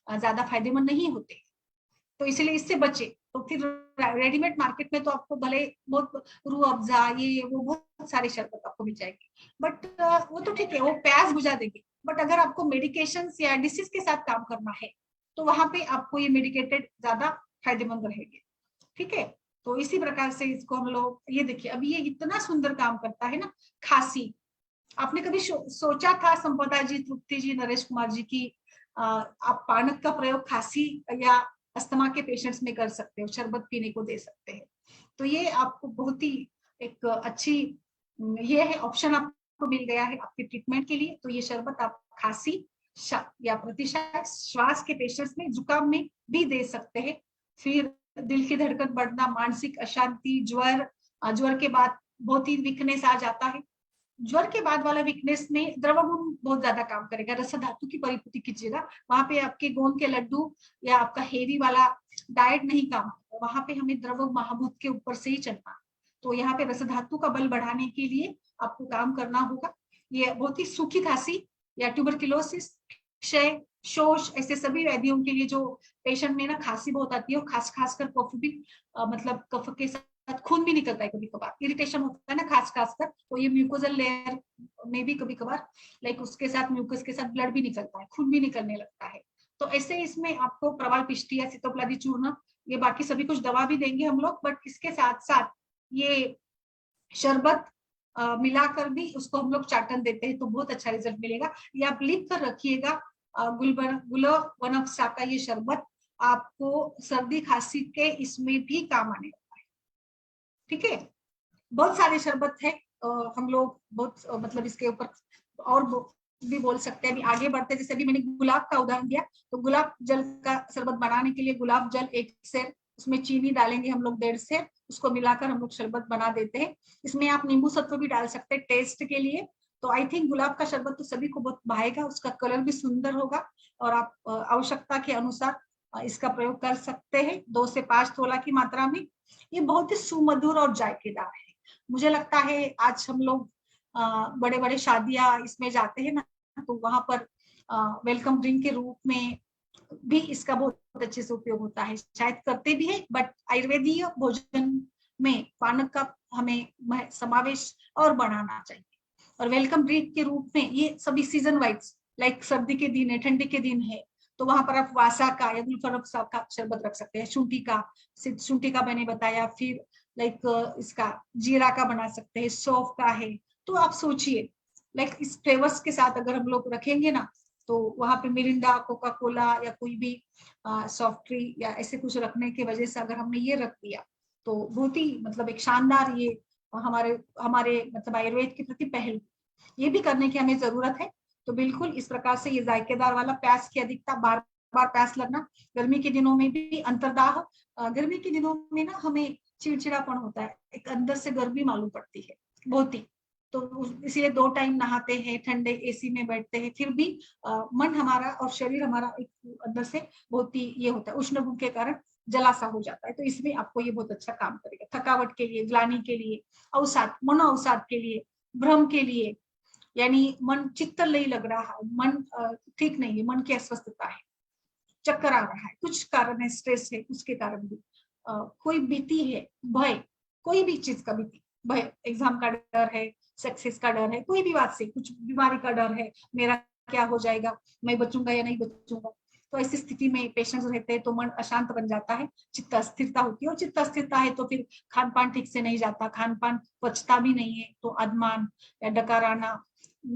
ज्यादा फायदेमंद नहीं होते, तो इसलिए इससे बचे। तो फिर रेडीमेड मार्केट में तो आपको भले बहुत रूह अफ़ज़ा ये वो बहुत सारे शरबत आपको मिल जाएंगे, बट वो तो ठीक है, वो प्यास बुझा देंगे। बट अगर आपको मेडिकेशन या डिसीज के साथ काम करना है तो वहां पे आपको ये मेडिकेटेड ज्यादा फायदेमंद रहेंगे। ठीक है, तो इसी प्रकार से इसको हम लोग, ये देखिए अभी ये इतना सुंदर काम करता है ना। खांसी, आपने कभी सोचा था संपदा जी, तृप्ति जी, नरेश कुमार जी की आप पानक का प्रयोग खांसी या अस्थमा के पेशेंट्स में कर सकते हो, शरबत पीने को दे सकते हैं। तो ये आपको बहुत ही एक अच्छी ये है ऑप्शन आपको मिल गया है आपके ट्रीटमेंट के लिए। तो ये शरबत आप खांसी या प्रतिशत श्वास के पेशेंट्स में, जुकाम में भी दे सकते हैं। फिर दिल की धड़कन बढ़ना, मानसिक अशांति, ज्वर के बाद बहुत ही वीकनेस आ जाता है। ज्वर के बाद वाला वीकनेस में द्रवगुण बहुत ज्यादा काम करेगा। रस धातु की परिपूर्ति कीजिएगा, वहां पे आपके गोंद के लड्डू या आपका हेवी वाला डाइट नहीं काम आता, वहां पे हमें द्रव महाभूत के ऊपर से ही चलना। तो यहाँ पे रस धातु का बल बढ़ाने के लिए आपको काम करना होगा। ये बहुत ही सूखी खांसी या ट्यूबरक्लोसिस, क्षय, शोष, ऐसे सभी व्याधियों के लिए जो पेशेंट में ना खांसी बहुत आती है, और खास कर कफ भी, मतलब कफ के साथ खून भी निकलता है, कभी कभार इरिटेशन होता है ना खास कर, तो ये म्यूकोजल लेयर में भी कभी कभार लाइक उसके साथ म्यूकस के साथ ब्लड भी निकलता है, खून भी निकलने लगता है। तो ऐसे इसमें आपको प्रवाल पिष्टी या सितोप्लादी चूर्ण, ये बाकी सभी कुछ दवा भी देंगे हम लोग, बट इसके साथ साथ ये शरबत मिलाकर भी उसको हम लोग चाटन देते हैं, तो बहुत अच्छा रिजल्ट मिलेगा। ये आप लिख कर रखिएगा, गुलवनफसा का ये शरबत आपको सर्दी खांसी के इसमें भी काम आने वाला है। ठीक है, बहुत सारे शरबत है, हम लोग बहुत मतलब इसके ऊपर और भी बोल सकते हैं। अभी आगे बढ़ते, जैसे अभी मैंने गुलाब का उदाहरण दिया, तो गुलाब जल का शरबत बनाने के लिए गुलाब जल 1 सेर, उसमें चीनी डालेंगे हम लोग 1.5 सेर, उसको मिलाकर हम लोग शरबत बना देते हैं। इसमें आप नींबू सत्व भी डाल सकते हैं टेस्ट के लिए। तो आई थिंक गुलाब का शरबत तो सभी को बहुत भाएगा, उसका कलर भी सुंदर होगा, और आप आवश्यकता के अनुसार इसका प्रयोग कर सकते हैं 2 से 5 तोला की मात्रा में। ये बहुत ही सुमधुर और जायकेदार है। मुझे लगता है आज हम लोग बड़े बड़े शादियां इसमें जाते हैं ना, तो वहां पर वेलकम ड्रिंक के रूप में भी इसका बहुत अच्छे से उपयोग होता है, शायद करते भी है, बट आयुर्वेदीय भोजन में पानक का हमें समावेश और बढ़ाना चाहिए। और वेलकम ड्रिंक के रूप में ये सभी सीजन वाइज, लाइक सर्दी के दिन है, ठंडी के दिन है, तो वहां पर आप वासा का या गुलफरफ का शरबत रख सकते हैं। शुंठी का मैंने बताया, फिर लाइक इसका जीरा का बना सकते हैं, सौंफ का है। तो आप सोचिए, लाइक इस फ्लेवर्स के साथ अगर हम लोग रखेंगे ना, तो वहां पे मिरिंडा, कोका कोला या कोई भी सॉफ्ट ड्रिंक या ऐसे कुछ रखने की वजह से अगर हमने ये रख दिया, तो बहुत ही मतलब एक शानदार ये हमारे हमारे मतलब आयुर्वेद के प्रति पहल, ये भी करने की हमें जरूरत है। तो बिल्कुल इस प्रकार से ये जायकेदार वाला, प्यास की अधिकता, बार बार प्यास लगना, गर्मी के दिनों में भी अंतर्दाह, गर्मी के दिनों में ना हमें चिड़चिड़ापन होता है, एक अंदर से गर्मी मालूम पड़ती है बहुत ही, तो इसीलिए 2 टाइम नहाते हैं, ठंडे एसी में बैठते हैं, फिर भी मन हमारा और शरीर हमारा एक अंदर से बहुत ही ये होता है, उष्ण के कारण जलासा हो जाता है। तो इसमें आपको ये बहुत अच्छा काम करेगा, थकावट के लिए, ग्लानि के लिए, अवसाद, मनो अवसाद के लिए, भ्रम के लिए, यानी मन चित्त नहीं लग रहा, मन ठीक नहीं है, मन की अस्वस्थता है, चक्कर आ रहा है, कुछ कारण है, स्ट्रेस है, उसके कारण भी कोई भीति है, भय, कोई भी चीज का भीति, भय, एग्जाम का डर है, सक्सेस का डर है, कोई भी बात से, कुछ बीमारी का डर है, मेरा क्या हो जाएगा, मैं बचूंगा या नहीं बचूंगा, तो ऐसी स्थिति में पेशेंस रहते हैं तो मन अशांत बन जाता है, चित्त अस्थिरता होती है, और चित्त अस्थिरता है तो फिर खान पान ठीक से नहीं जाता, खान पान पचता भी नहीं है, तो अदमान या डकार आना,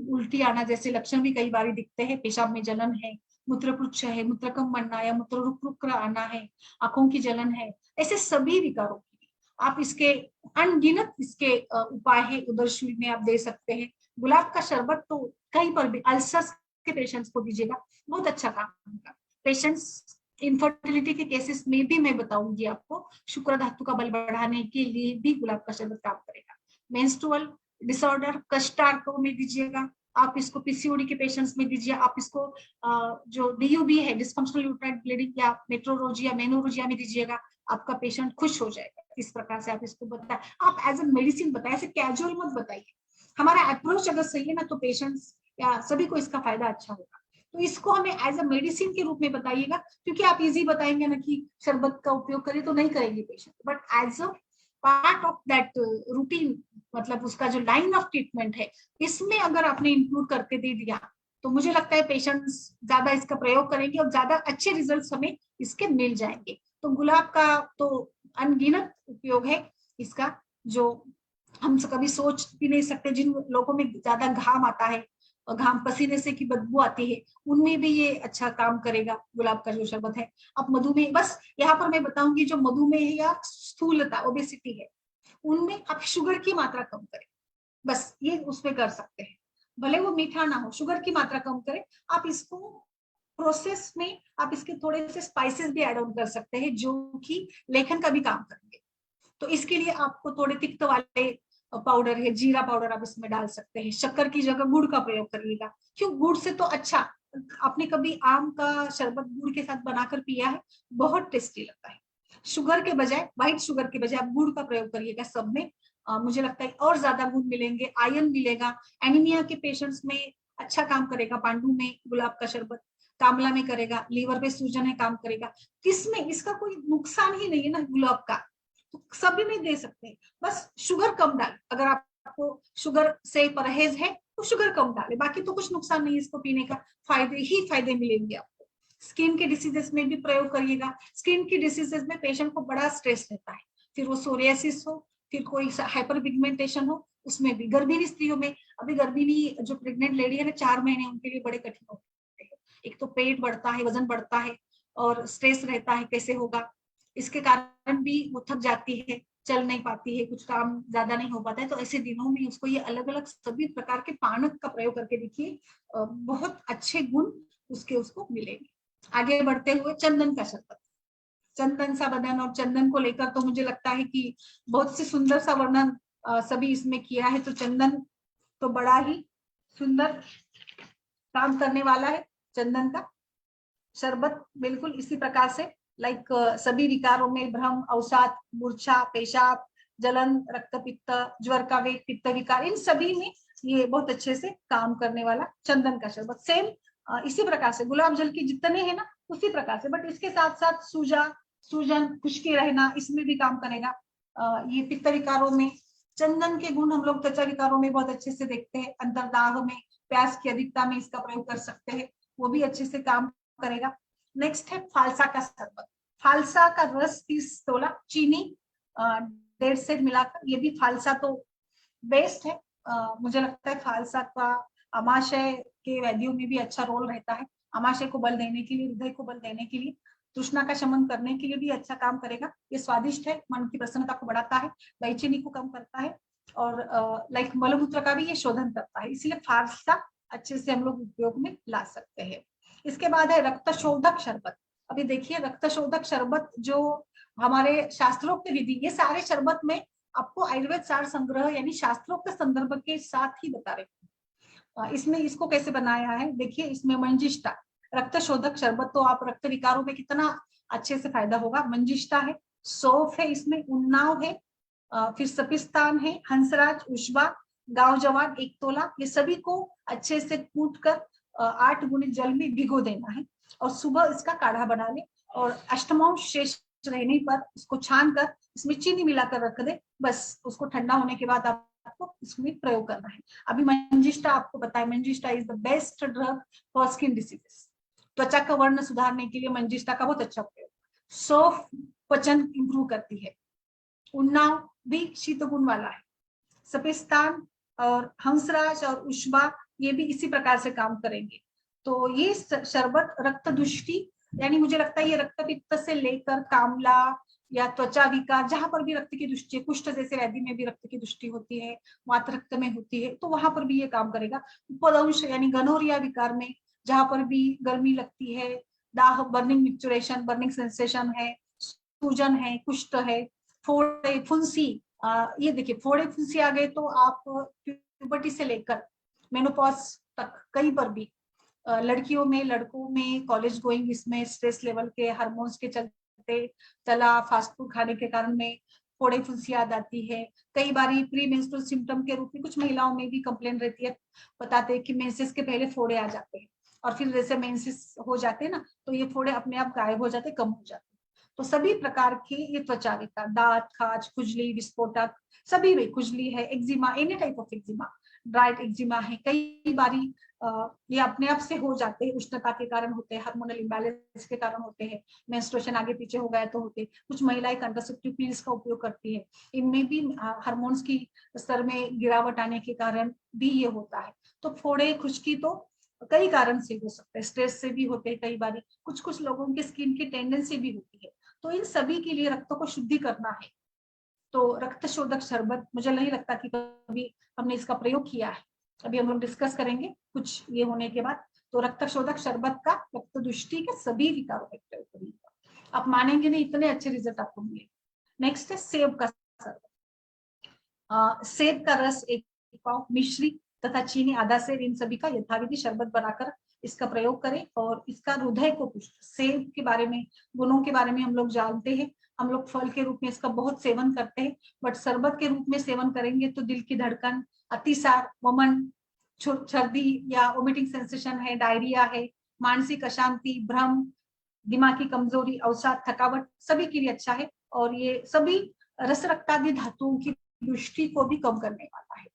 उल्टी आना जैसे लक्षण भी कई बार दिखते हैं, पेशाब में जलन है, मूत्रपुच्छ है, मूत्रकम बनना या मूत्र रुक आना है, आंखों की जलन है, ऐसे सभी विकारों की आप इसके अनगिनत इसके उपाय है, उदरशूल में आप दे सकते हैं। गुलाब का शरबत तो कहीं पर भी अल्सर्स के पेशेंट्स को दीजिएगा, बहुत अच्छा काम होगा। पेशेंट्स इनफर्टिलिटी के केसेस में भी मैं बताऊंगी आपको, शुक्र धातु का बल बढ़ाने के लिए भी गुलाब का शरबत काम करेगा। मेंस्ट्रुअल डिसऑर्डर, कष्टार्थ में दीजिएगा आप इसको, पीसीओडी के पेशेंट्स में दीजिए आप इसको, जो डीयूबी है, डिस्फंक्शनल यूट्राइन ब्लीडिंग या मेट्रोरोजिया, मेनोरोजिया में दीजिएगा, आपका पेशेंट खुश हो जाएगा। इस प्रकार से आप इसको बताएं, आप एज अ मेडिसिन बताएं, ऐसे कैजुअल मत बताइए। हमारा अप्रोच अगर सही है ना तो पेशेंट्स या सभी को इसका फायदा अच्छा होगा। तो इसको हमें एज अ मेडिसिन के रूप में बताइएगा, क्योंकि आप इजी बताएंगे ना कि शरबत का उपयोग करिए तो नहीं करेंगे patient, but as a part of that routine, मतलब उसका जो लाइन ऑफ ट्रीटमेंट है इसमें अगर आपने इंक्लूड करके दे दिया तो मुझे लगता है पेशेंट्स ज्यादा इसका प्रयोग करेंगे और ज्यादा अच्छे रिजल्ट्स हमें इसके मिल जाएंगे। तो गुलाब का तो अनगिनत उपयोग है इसका, जो हम कभी सोच भी नहीं सकते। जिन लोगों में ज्यादा घाम आता है और घाम पसीने से की बदबू आती है, उनमें भी ये अच्छा काम करेगा गुलाब का जो शरबत है। अब मधुमेह, बस यहाँ पर मैं बताऊंगी जो मधुमेह या स्थूलता ओबेसिटी है उनमें आप शुगर की मात्रा कम करें, बस ये उसमें कर सकते हैं। भले वो मीठा ना हो, शुगर की मात्रा कम करें। आप इसको प्रोसेस में आप इसके थोड़े से स्पाइसेस भी ऐड ऑन कर सकते हैं जो कि लेखन का भी काम करेंगे। तो इसके लिए आपको थोड़े तिक्त वाले पाउडर है, जीरा पाउडर आप इसमें डाल सकते हैं। शक्कर की जगह गुड़ का प्रयोग करिएगा, क्यों गुड़ से तो अच्छा। आपने कभी आम का शरबत गुड़ के साथ बनाकर पिया है? बहुत टेस्टी लगता है। शुगर के बजाय, व्हाइट शुगर के बजाय आप गुड़ का प्रयोग करिएगा सब में। मुझे लगता है और ज्यादा गुण मिलेंगे, आयरन मिलेगा। एनीमिया के पेशेंट्स में अच्छा काम करेगा पांडु में गुलाब का शरबत, कामला में करेगा, लीवर पे सूजन है काम करेगा। किसमें इसका कोई नुकसान ही नहीं है ना गुलाब का, तो सभी में दे सकते हैं। बस शुगर कम डाल, अगर आपको शुगर से परहेज है तो शुगर कम डाले, बाकी तो कुछ नुकसान नहीं है इसको पीने का, फायदे ही फायदे मिलेंगे आपको। स्किन के डिसीजेस में भी प्रयोग करिएगा। स्किन की डिसीजेस में पेशेंट को बड़ा स्ट्रेस रहता है, फिर वो सोरियासिस हो, फिर कोई हाइपर पिगमेंटेशन हो, उसमें भी गर्भिणी स्त्रियों में, अभी गर्भिणी जो प्रेग्नेंट लेडी है ना 4 महीने, उनके लिए बड़े कठिन होते हैं। एक तो पेट बढ़ता है, वजन बढ़ता है और स्ट्रेस रहता है, कैसे होगा, इसके कारण भी वो थक जाती है, चल नहीं पाती है, कुछ काम ज्यादा नहीं हो पाता है। तो ऐसे दिनों में उसको ये अलग अलग सभी प्रकार के पानक का प्रयोग करके देखिए, बहुत अच्छे गुण उसके उसको मिलेंगे। आगे बढ़ते हुए चंदन का शरबत। चंदन सा बदन और चंदन को लेकर तो मुझे लगता है कि बहुत सी सुंदर सा वर्णन सभी इसमें किया है। तो चंदन तो बड़ा ही सुंदर काम करने वाला है। चंदन का शरबत बिल्कुल इसी प्रकार से, लाइक सभी विकारों में भ्रम, अवसाद, मूर्छा, पेशाब, जलन, रक्तपित्त, ज्वर का वेग, पित्त विकार, इन सभी में ये बहुत अच्छे से काम करने वाला चंदन का शरबत। सेम इसी प्रकार से गुलाब जल के जितने हैं ना उसी प्रकार से, बट इसके साथ साथ सूजन, खुश्की रहना, इसमें भी काम करेगा। ये पित्त विकारों में चंदन के गुण हम लोग त्वचा विकारों में बहुत अच्छे से देखते हैं। अंतर्दाह में, प्यास की अधिकता में इसका प्रयोग कर सकते हैं, वो भी अच्छे से काम करेगा। नेक्स्ट है फालसा का शरबत। फालसा का रस 30 तोला, चीनी 1.5 सेर मिलाकर, ये भी फालसा तो बेस्ट है। मुझे लगता है फालसा का आमाशय के व्याधियों में भी अच्छा रोल रहता है। आमाशय को बल देने के लिए, हृदय को बल देने के लिए, तृष्णा का शमन करने के लिए भी अच्छा काम करेगा। ये स्वादिष्ट है, मन की प्रसन्नता को बढ़ाता है, बेचैनी को कम करता है और लाइक मलमूत्र का भी ये शोधन करता है। इसलिए फालसा अच्छे से हम लोग उपयोग में ला सकते हैं। इसके बाद है रक्तशोधक शरबत। अभी देखिए रक्तशोधक शरबत जो हमारे शास्त्रोक्त विधि, ये सारे शरबत में आपको आयुर्वेद सार संग्रह यानी शास्त्रोक्त संदर्भ के साथ ही बता रहे हैं। इसमें इसको कैसे बनाया है देखिए, इसमें मंजिष्ठा रक्तशोधक शरबत, तो आप रक्त विकारों में कितना अच्छे से फायदा होगा। मंजिष्ठा है, सौंफ है, इसमें उन्नाव है, फिर सपिस्तान है, हंसराज, उष्बा, गांव जवान 1 तोला, ये सभी को अच्छे से कूट कर 8 गुने जल में भिगो देना है और सुबह इसका काढ़ा बना ले और अष्टमांश शेष रहने पर इसको छान कर इसमें चीनी मिलाकर रख दे। बस उसको ठंडा होने के बाद आपको इसमें प्रयोग करना है। अभी मंजिष्ठा आपको पता है, manjistha is the best drug for skin diseases. त्वचा का वर्ण सुधारने के लिए मंजिष्ठा का बहुत अच्छा प्रयोग। सौंफ पचन इंप्रूव करती है, उन्नाव भी शीत गुण वाला है, सपिस्तान और हंसराज और उष्बा ये भी इसी प्रकार से काम करेंगे। तो ये शरबत रक्त दुष्टि, यानी मुझे लगता है ये रक्त पित्त से लेकर कामला या त्वचा विकार, जहां पर भी रक्त की दुष्टि, कुष्ठ जैसे व्याधि में भी रक्त की दुष्टि होती है, मात्र रक्त में होती है, तो वहां पर भी ये काम करेगा। उपदंश यानी गनोरिया विकार में, जहां पर भी गर्मी लगती है, दाह, बर्निंग मिक्चुरेशन, बर्निंग सेंसेशन है, सूजन है, कुष्ठ है, फोड़े, फुंसी, ये देखिए फोड़े फुंसी आ गए तो आप प्यूबर्टी से लेकर मेनोपॉज तक कहीं पर भी, लड़कियों में, लड़कों में, कॉलेज गोइंग, इसमें स्ट्रेस लेवल के हार्मोन्स के चलते, तला फास्ट फूड खाने के कारण में, फोड़े फुंसी याद आती है। कई बार प्री मेंस्ट्रुअल सिम्टम के रूप में कुछ महिलाओं में भी कंप्लेन रहती है, बताते हैं कि मेंसेस के पहले फोड़े आ जाते हैं और फिर जैसे मेंसेस हो जाते हैं ना तो ये फोड़े अपने आप गायब हो जाते, कम हो जाते। तो सभी प्रकार के ये त्वचा विकार, दांत, खाज, खुजली, विस्फोटक, सभी में खुजली है, eczema, any type of eczema, dried eczema है, कई बारी ये अपने आप से हो जाते हैं, उष्णता के कारण होते हैं, हार्मोनल इम्बैलेंस के कारण होते हैं, मेंस्ट्रुएशन आगे पीछे हो गया तो होते। कुछ महिलाएं कंट्रासेप्टिव पिल्स का उपयोग करती है, इनमें भी हार्मोन्स की स्तर में गिरावट आने के कारण भी ये होता है। तो फोड़े, खुश्की तो कई कारण से हो सकते हैं, स्ट्रेस से भी होते हैं, कई बार कुछ कुछ लोगों की स्किन की टेंडेंसी भी होती है। तो इन सभी के लिए रक्त को शुद्धि करना है तो रक्त शोधक शरबत, मुझे नहीं लगता कि कभी हमने इसका प्रयोग किया है, अभी हम लोग डिस्कस करेंगे कुछ ये होने के बाद। तो रक्त शोधक शरबत का रक्त दृष्टि के सभी विकारों में प्रयोग करेंगे, आप मानेंगे नहीं इतने अच्छे रिजल्ट आपको मिले। नेक्स्ट है सेब का शरबत। सेब का रस एक पाव, मिश्री तथा चीनी आधा सेब, इन सभी का यथाविधि शरबत बनाकर इसका प्रयोग करें और इसका हृदय को पुष्ट। सेब के बारे में, गुणों के बारे में हम लोग जानते हैं, हम लोग फल के रूप में इसका बहुत सेवन करते हैं, बट शरबत के रूप में सेवन करेंगे तो दिल की धड़कन, अतिसार, वमन, सर्दी या वोमिटिंग सेंसेशन है, डायरिया है, मानसिक अशांति, भ्रम, दिमाग की कमजोरी, अवसाद, थकावट, सभी के लिए अच्छा है। और ये सभी रस रक्तादि धातुओं की दृष्टि को भी कम करने वाला है।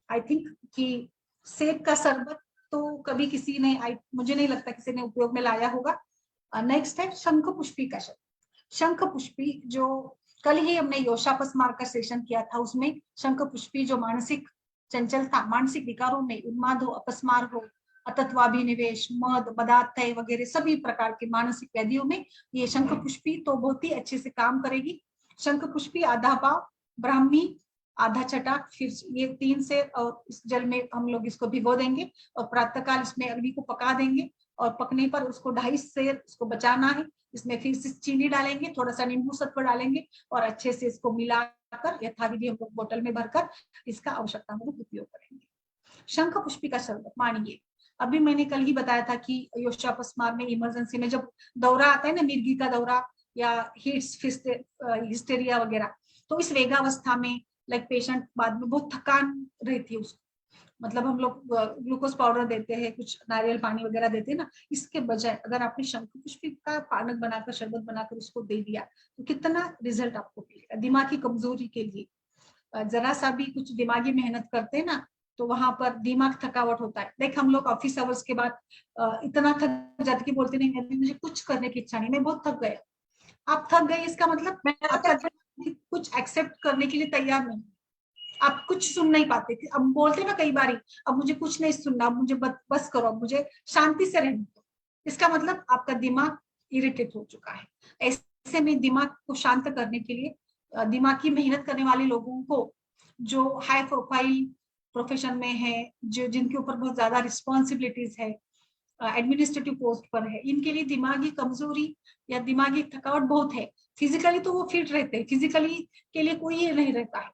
आई थिंक कि सेब का शरबत तो कभी किसी ने, मुझे नहीं लगता किसी ने उपयोग में लाया होगा। नेक्स्ट है शंख पुष्पी का शरबत। शंख पुष्पी जो कल ही हमने योशापस्मार का सेशन किया था, उसमें शंख पुष्पी जो मानसिक चंचलता, मानसिक विकारों में उन्माद हो, अपस्मार हो, अतत्वाभिनिवेश, मद, मदात्य वगैरह सभी प्रकार के मानसिक व्याधियों में ये शंख पुष्पी तो बहुत ही अच्छे से काम करेगी। शंख पुष्पी आधा पाव, ब्राह्मी आधा छटा, फिर ये 3 से और इस जल में हम लोग इसको भिगो देंगे और प्रातःकाल इसमें अग्नि को पका देंगे और पकने पर उसको 2.5 सेर उसको बचाना है। इसमें फिर से चीनी डालेंगे, थोड़ा सा नींबू सत्व डालेंगे और अच्छे से इसको मिलाकर यथाविधि हम लोग बोतल में भरकर इसका आवश्यकता में उपयोग करेंगे। शंख पुष्पी का शरबत मानिए, अभी मैंने कल ही बताया था कि योशापस्मार में इमरजेंसी में जब दौरा आता है ना, मिर्गी का दौरा या हिस्टेरिया वगैरह, तो इस वेगावस्था में लाइक पेशेंट बाद में बहुत थकान रहती है उसको, मतलब हम लोग ग्लूकोज पाउडर देते हैं, कुछ नारियल पानी वगैरह देते हैं ना, इसके बजाय अगर आपने शंख पुष्पी का पानक बनाकर, शरबत बनाकर उसको दे दिया तो कितना रिजल्ट आपको मिलेगा। दिमाग की कमजोरी के लिए जरा सा भी कुछ दिमागी मेहनत करते हैं ना तो वहां पर दिमाग थकावट होता है। लाइक हम लोग ऑफिस आवर्स के बाद इतना थक जाते कि बोलते नहीं अभी मुझे कुछ करने की इच्छा नहीं, मैं बहुत थक गया। आप थक गए इसका मतलब मैं आपका कुछ एक्सेप्ट करने के लिए तैयार नहीं, आप कुछ सुन नहीं पाते। अब बोलते ना कई बार, अब मुझे कुछ नहीं सुनना, अब मुझे बस करो, अब मुझे शांति से रहने दो, इसका मतलब आपका दिमाग इरिटेट हो चुका है। ऐसे में दिमाग को शांत करने के लिए दिमाग की मेहनत करने वाले लोगों को, जो हाई प्रोफाइल प्रोफेशन में है, जो जिनके ऊपर बहुत ज्यादा रिस्पॉन्सिबिलिटीज है, एडमिनिस्ट्रेटिव पोस्ट पर है, इनके लिए दिमागी कमजोरी या दिमागी थकावट बहुत है। फिजिकली तो वो फिट रहते हैं, फिजिकली के लिए कोई ये नहीं रहता है,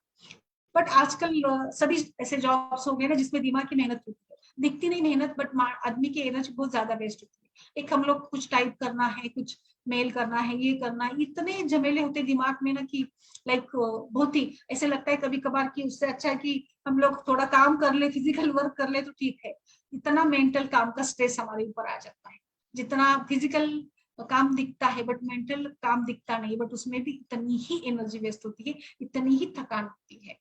बट आजकल सभी ऐसे जॉब्स हो गए ना जिसमें दिमाग की मेहनत होती है, दिखती नहीं मेहनत, बट आदमी की एनर्जी बहुत ज्यादा वेस्ट होती है। एक हम लोग कुछ टाइप करना है, कुछ मेल करना है, ये करना है, इतने झमेले होते दिमाग में ना कि लाइक बहुत ही ऐसे लगता है कभी कभार कि उससे अच्छा है कि हम लोग थोड़ा काम कर ले, फिजिकल वर्क कर ले तो ठीक है। इतना मेंटल काम का स्ट्रेस हमारे ऊपर आ जाता है, जितना फिजिकल काम दिखता है बट मेंटल काम दिखता नहीं, बट उसमें भी इतनी ही एनर्जी वेस्ट होती है, इतनी ही थकान होती है।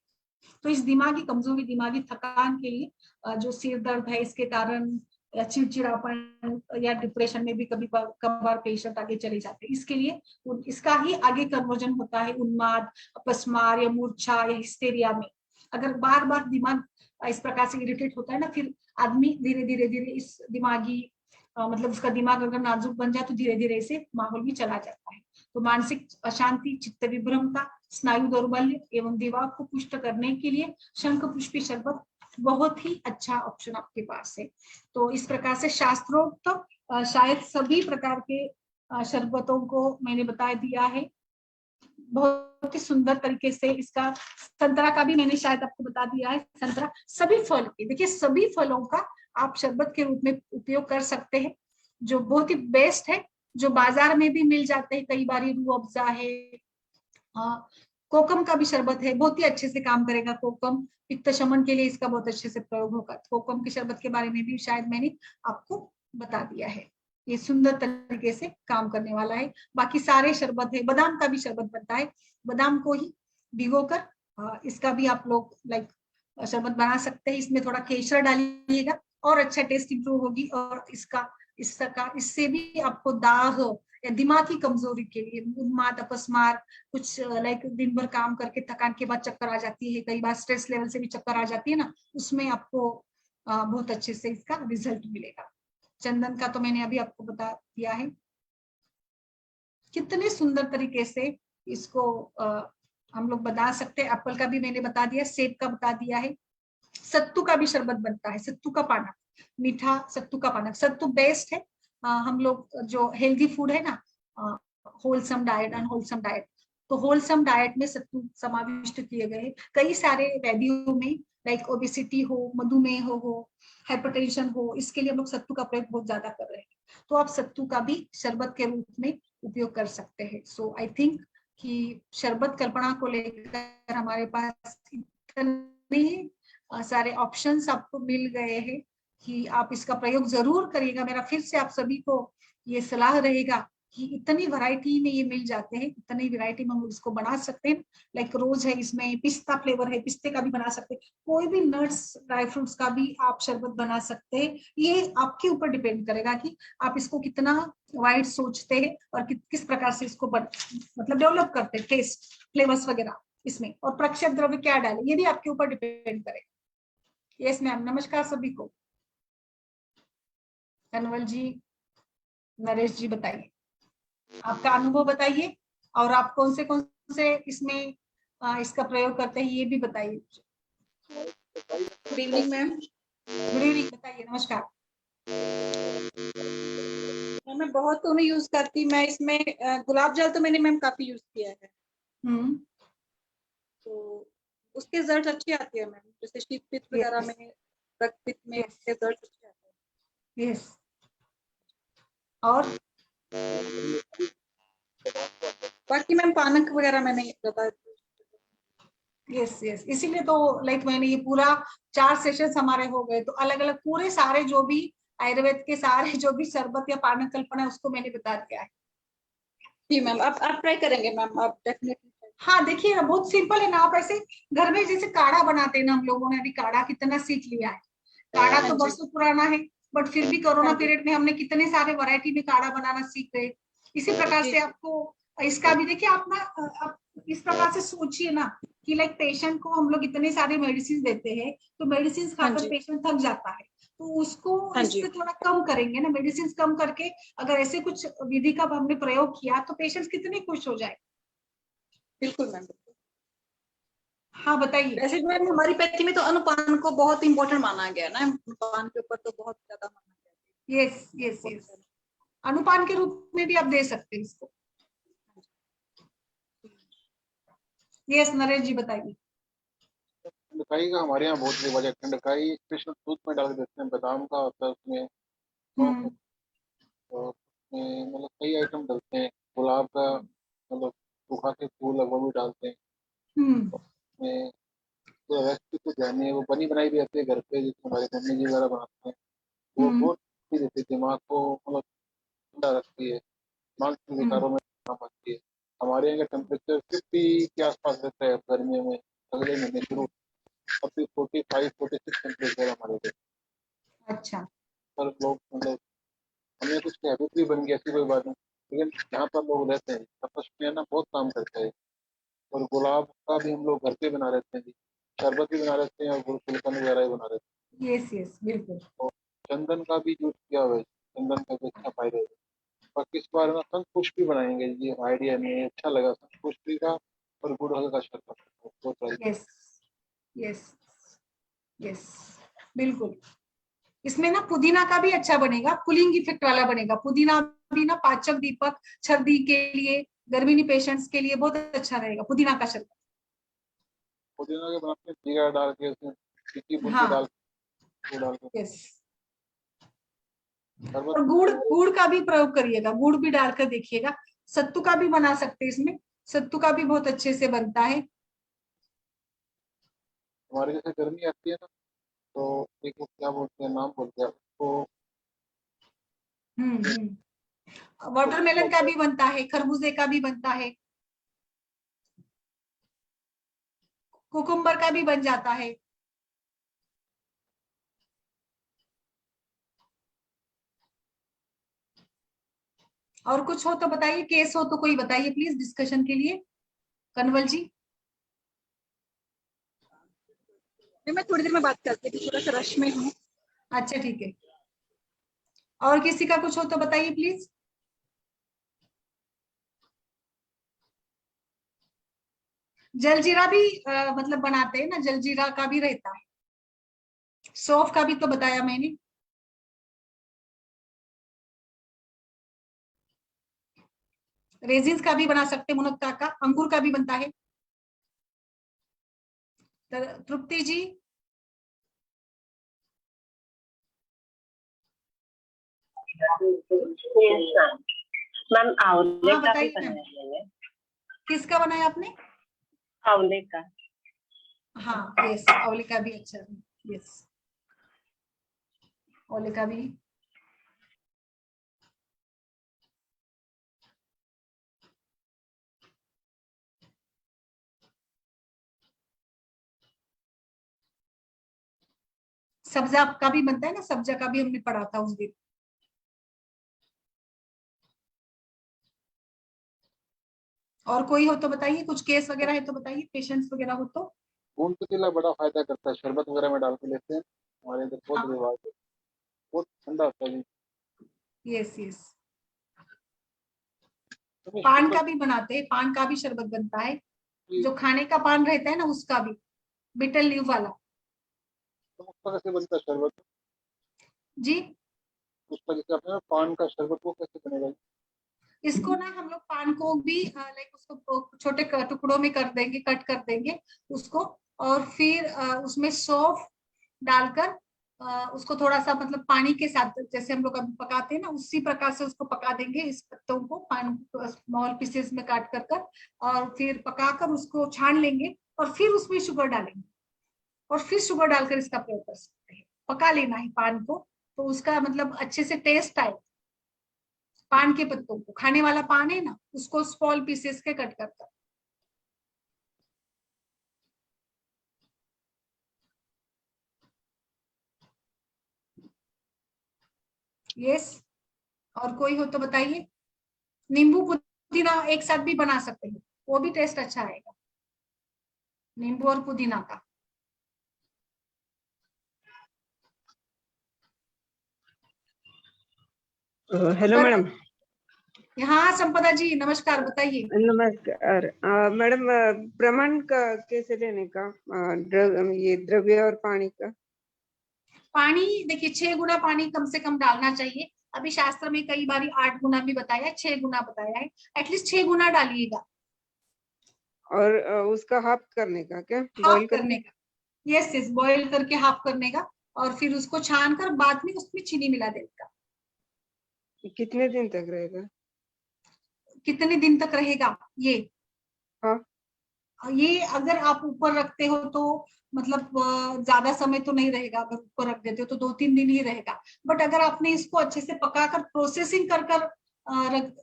तो इस दिमागी कमजोरी, दिमागी थकान के लिए जो सिर दर्द है इसके कारण, या चिड़चिड़ापन या डिप्रेशन में भी कभी कभार पेशेंट आगे चले जाते हैं, इसके लिए इसका ही आगे कन्वर्जन होता है उन्माद, अपस्मार या मूर्छा या हिस्टेरिया में। अगर बार बार दिमाग इस प्रकार से इरिटेट होता है ना, फिर आदमी धीरे धीरे धीरे इस दिमागी मतलब उसका दिमाग अगर नाजुक बन जाए तो धीरे धीरे इसे माहौल में चला जाता है। तो मानसिक अशांति, चित्त विभ्रमता, स्नायु दौर्बल्य एवं दिमाग को पुष्ट करने के लिए शंख पुष्पी शरबत बहुत ही अच्छा ऑप्शन आपके पास है। तो इस प्रकार से शास्त्रोक्त शायद सभी प्रकार के शरबतों को मैंने बता दिया है बहुत ही सुंदर तरीके से। इसका संतरा का भी मैंने शायद आपको बता दिया है। संतरा, सभी फल के, देखिए सभी फलों का आप शरबत के रूप में उपयोग कर सकते हैं, जो बहुत ही बेस्ट है, जो बाजार में भी मिल जाते हैं। कई बार रूह अफ़ज़ा है, कोकम का भी शरबत है, बहुत ही अच्छे से काम करेगा कोकम, पित्त शमन के लिए इसका बहुत अच्छे से प्रयोग होगा। कोकम के शरबत के बारे में भी शायद मैंने आपको बता दिया है, ये सुंदर तरीके से काम करने वाला है। बाकी सारे शरबत है, बादाम का भी शरबत बनता है, बादाम को ही भिगोकर इसका भी आप लोग लाइक शरबत बना सकते हैं। इसमें थोड़ा केसर डालिएगा और अच्छा टेस्ट इंप्रूव होगी। और इससे भी आपको दाह या दिमाग की कमजोरी के लिए, उन्माद, अपस्मार, कुछ लाइक दिन भर काम करके थकान के बाद चक्कर आ जाती है, कई बार स्ट्रेस लेवल से भी चक्कर आ जाती है ना, उसमें आपको बहुत अच्छे से इसका रिजल्ट मिलेगा। चंदन का तो मैंने अभी आपको बता दिया है, कितने सुंदर तरीके से इसको हम लोग बना सकते हैं। एप्पल का भी मैंने बता दिया, सेब का बता दिया है। सत्तू का भी शरबत बनता है, सत्तू का पाना, मीठा सत्तू का पाना। सत्तू बेस्ट है, हम लोग जो हेल्दी फूड है ना, होलसम डाइट, अनहोलसम डाइट, तो होलसम डाइट में सत्तू समाविष्ट किए गए कई सारे व्याधियों में, लाइक ओबेसिटी हो, मधुमेह हो, हाइपरटेंशन हो, इसके लिए हम लोग सत्तू का प्रयोग बहुत ज्यादा कर रहे हैं। तो आप सत्तू का भी शरबत के रूप में उपयोग कर सकते हैं। सो आई थिंक कि शरबत कल्पना को लेकर हमारे पास इतने सारे ऑप्शंस आपको मिल गए हैं कि आप इसका प्रयोग जरूर करिएगा। मेरा फिर से आप सभी को ये सलाह रहेगा कि इतनी वैरायटी में ये मिल जाते हैं, इतनी वैरायटी में हम इसको बना सकते हैं। लाइक रोज है, इसमें पिस्ता फ्लेवर है, पिस्ते का भी बना सकते हैं, कोई भी नट्स ड्राई फ्रूट्स का भी आप शरबत बना सकते हैं। ये आपके ऊपर डिपेंड करेगा कि आप इसको कितना वाइड सोचते हैं और किस प्रकार से इसको मतलब डेवलप करते हैं, टेस्ट, फ्लेवर्स वगैरह इसमें, और प्रक्षक द्रव्य क्या डाले, ये भी आपके ऊपर डिपेंड करेगा। यस मैम, नमस्कार सभी को। कनवल जी, नरेश जी, बताइए आपका अनुभव बताइए, और आप कौन से इसमें इसका प्रयोग करते हैं ये भी बताइए। Good evening ma'am. Good evening, बताइए, नमस्कार। मैं बहुत तो नहीं यूज करती, मैं इसमें गुलाब जल तो मैंने मैम काफी यूज किया है, तो उसके रिजल्ट अच्छे आते हैं मैम, जैसे शीत पित्त वगैरह में, रक्त पित्त में रिजल्ट अच्छे आते हैं। यस, और बाकी मैम पानक वगैरह मैंने ज्यादा। यस यस, इसीलिए तो लाइक मैंने ये पूरा 4 सेशन हमारे हो गए, तो अलग अलग पूरे सारे जो भी आयुर्वेद के सारे जो भी शरबत या पानक कल्पना है उसको मैंने बता दिया है। जी मैम, आप ट्राई करेंगे मैम, आप डेफिनेटली। हाँ देखिए ना, बहुत सिंपल है ना, आप ऐसे घर में जैसे काढ़ा बनाते हैं ना, हम लोगों ने अभी काढ़ा कितना सीख लिया है, काढ़ा तो बरसों पुराना है, बट फिर भी कोरोना पीरियड में हमने कितने सारे वैरायटी में काढ़ा बनाना सीख गए। इसी प्रकार से आपको इसका भी देखिए, आप ना आप इस प्रकार से सोचिए ना कि लाइक पेशेंट को हम लोग इतने सारे मेडिसिन देते हैं, तो मेडिसिन खाकर पेशेंट थक जाता है, तो उसको इससे थोड़ा कम करेंगे ना, मेडिसिन कम करके अगर ऐसे कुछ विधि का हमने प्रयोग किया तो पेशेंट कितने खुश हो जाए। बिल्कुल मैम। हाँ बताइए। वैसे मैम हमारी पैथी में तो अनुपान को बहुत इंपॉर्टेंट माना गया ना, अनुपान के ऊपर तो बहुत ज्यादा माना गया। यस यस यस, अनुपान के रूप में भी आप दे सकते हैं इसको। यस नरेश जी, बताइए। ठंडकाई का हमारे यहाँ बहुत रिवाज है। ठंडकाई स्पेशल दूध में डाल के देते हैं, बादाम का होता है उसमें, और उसमें मतलब कई आइटम डलते हैं। गुलाब का मतलब सूखा के फूल है वो भी डालते हैं उसमें। तो रेसिपी तो जानी है, वो बनी बनाई भी आती है घर पे, जिसमें हमारे मम्मी जी वगैरह बनाते हैं। वो बहुत अच्छी देती है, दिमाग को मतलब ठंडा रखती है, मानसिक विकारों में काम आती है। हमारे यहाँ का टेम्परेचर 50 के आसपास रहता है गर्मियों में, अगले महीने शुरू अभी 45-46 टेम्परेचर हमारे यहाँ। अच्छा, पर लोग मतलब हमें कुछ हैबिट भी बन गई, ऐसी कोई बात नहीं, लेकिन यहाँ पर लोग रहते हैं आपस में ना, बहुत काम करता है। और गुलाब का भी हम लोग घर पे बना लेते हैं जी, शरबत भी बना लेते हैं और गुलकंद वगैरह भी बना लेते हैं। यस यस, बिल्कुल। हैं। और चंदन का भी यूज किया हुआ है, चंदन का भी अच्छा फायदा है। बाकी इस बार ना संतपुष्टि बनाएंगे, ये आइडिया नहीं है, अच्छा लगा संतपुष्टि का और गुड़हल का शरबत। यस यस यस, बिल्कुल। इसमें ना पुदीना का भी अच्छा बनेगा, कूलिंग इफेक्ट वाला बनेगा। पुदीना भी ना पाचक दीपक, सर्दी के लिए, गर्मिणी पेशेंट्स के लिए बहुत अच्छा रहेगा पुदीना का शरबत। पुदीना के बनाते हैं जीरा डाल के, उसमें तीखी बूंदी हाँ, डाल के यस। शरबत। और गुड़ गुड़ का भी प्रयोग करिएगा, गुड़ भी डालकर देखिएगा। सत्तू का भी बना सकते हैं इसमें, सत्तू का भी बहुत अच्छे से बनता है। हमारे जैसे गर्मी आती है ना, तो एक वो क्या बोलते हैं, नाम बोलते हैं उसको। वाटरमेलन का भी बनता है, खरबूजे का भी बनता है, कुकुम्बर का भी बन जाता है। और कुछ हो तो बताइए, केस हो तो कोई बताइए प्लीज डिस्कशन के लिए। कन्वल जी। मैं थोड़ी देर में बात करती हूँ, थोड़ा सा रश में हूँ। अच्छा ठीक है, और किसी का कुछ हो तो बताइए प्लीज। जलजीरा भी मतलब बनाते हैं ना, जलजीरा का भी रहता है। सौंफ का भी तो बताया मैंने। रेजिन्स का भी बना सकते हैं, मुनक्का का, अंगूर का भी बनता है। तृप्ति जी। मैम आंवले हाँ का भी बताइए मैम। बनाया है मैंने। किसका बनाया आपने? आंवले का। हाँ यस, आंवले का भी अच्छा है। यस, आंवले का भी। सब्जा का भी बनता है ना, सब्जा का भी हमने पढ़ा था उस दिन। और कोई हो तो बताइए, कुछ केस वगैरह है तो बताइए, पेशेंट्स वगैरह हो तो। गोंद कतीला बड़ा फायदा करता है, शरबत वगैरह में डाल के लेते हैं, हमारे इधर बहुत हाँ रिवाज है, बहुत ठंडा होता है। Yes yes. तो पान का भी बनाते हैं, पान का भी शरबत बनता है, जो खाने का पान रहता है ना उसका भी, बिटर लीव वाला। उसका कैसे बनता है शरबत? जी। उसका जैसे अपने पान का शरबत, वो कैसे बनेगा? इसको ना हम लोग पान को भी लाइक उसको छोटे टुकड़ों में कर देंगे, कट कर देंगे उसको, और फिर उसमें सौंफ डालकर उसको थोड़ा सा मतलब पानी के साथ जैसे हम लोग अभी पकाते हैं ना, उसी प्रकार से उसको पका देंगे, इस पत्तों को पान स्मॉल पीसेस में काट कर और फिर पकाकर उसको छान लेंगे, और फिर उसमें शुगर डालेंगे, और फिर शुगर डालकर इसका प्रयोग कर सकते हैं। पका लेना है पान को, तो उसका मतलब अच्छे से टेस्ट आए। पान के पत्तों को, खाने वाला पान है ना, उसको स्मॉल पीसेस के कट कर कर। यस, और कोई हो तो बताइए। नींबू पुदीना एक साथ भी बना सकते हैं, वो भी टेस्ट अच्छा आएगा, नींबू और पुदीना का। Hello madam. हाँ संपदा जी नमस्कार, बताइए। नमस्कार मैडम, प्रमाण का कैसे लेने का, ये द्रव्य और पानी का? पानी देखिए 6 गुना पानी कम से कम डालना चाहिए। अभी शास्त्र में कई बार 8 गुना भी बताया है, 6 गुना बताया है, एटलीस्ट 6 गुना डालिएगा। और उसका हाफ करने का क्या, हाफ बॉईल करने करके? का। यस यस, बॉईल करके हाफ करने का, और फिर उसको छान कर बाद में उसमें चीनी मिला देने का। कितने दिन तक रहेगा? कितने दिन तक रहेगा ये? हाँ। ये अगर आप ऊपर रखते हो तो मतलब ज्यादा समय तो नहीं रहेगा, अगर ऊपर रख देते हो तो 2-3 दिन ही रहेगा। बट अगर आपने इसको अच्छे से पकाकर प्रोसेसिंग कर कर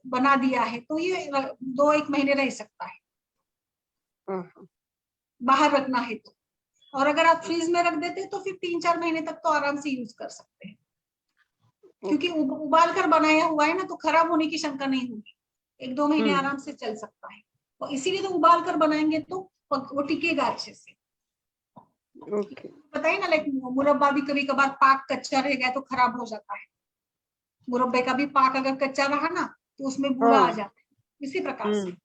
बना दिया है तो ये 2-1 महीने रह सकता है, हाँ। बाहर रखना है तो। और अगर आप फ्रीज में रख देते तो फिर 3-4 महीने तक तो आराम से यूज कर सकते हैं, क्योंकि उबाल कर बनाया हुआ है ना, तो खराब होने की शंका नहीं होगी, 1-2 महीने आराम से चल सकता है। तो इसीलिए तो उबाल कर बनाएंगे तो वो टिकेगा अच्छे से। ओके। पता है ना, लाइक मुरब्बा भी कभी कभार पाक कच्चा रह गया तो खराब हो जाता है, मुरब्बे का भी पाक अगर कच्चा रहा ना तो उसमें बूरा आ हाँ। जाता है। इसी प्रकार से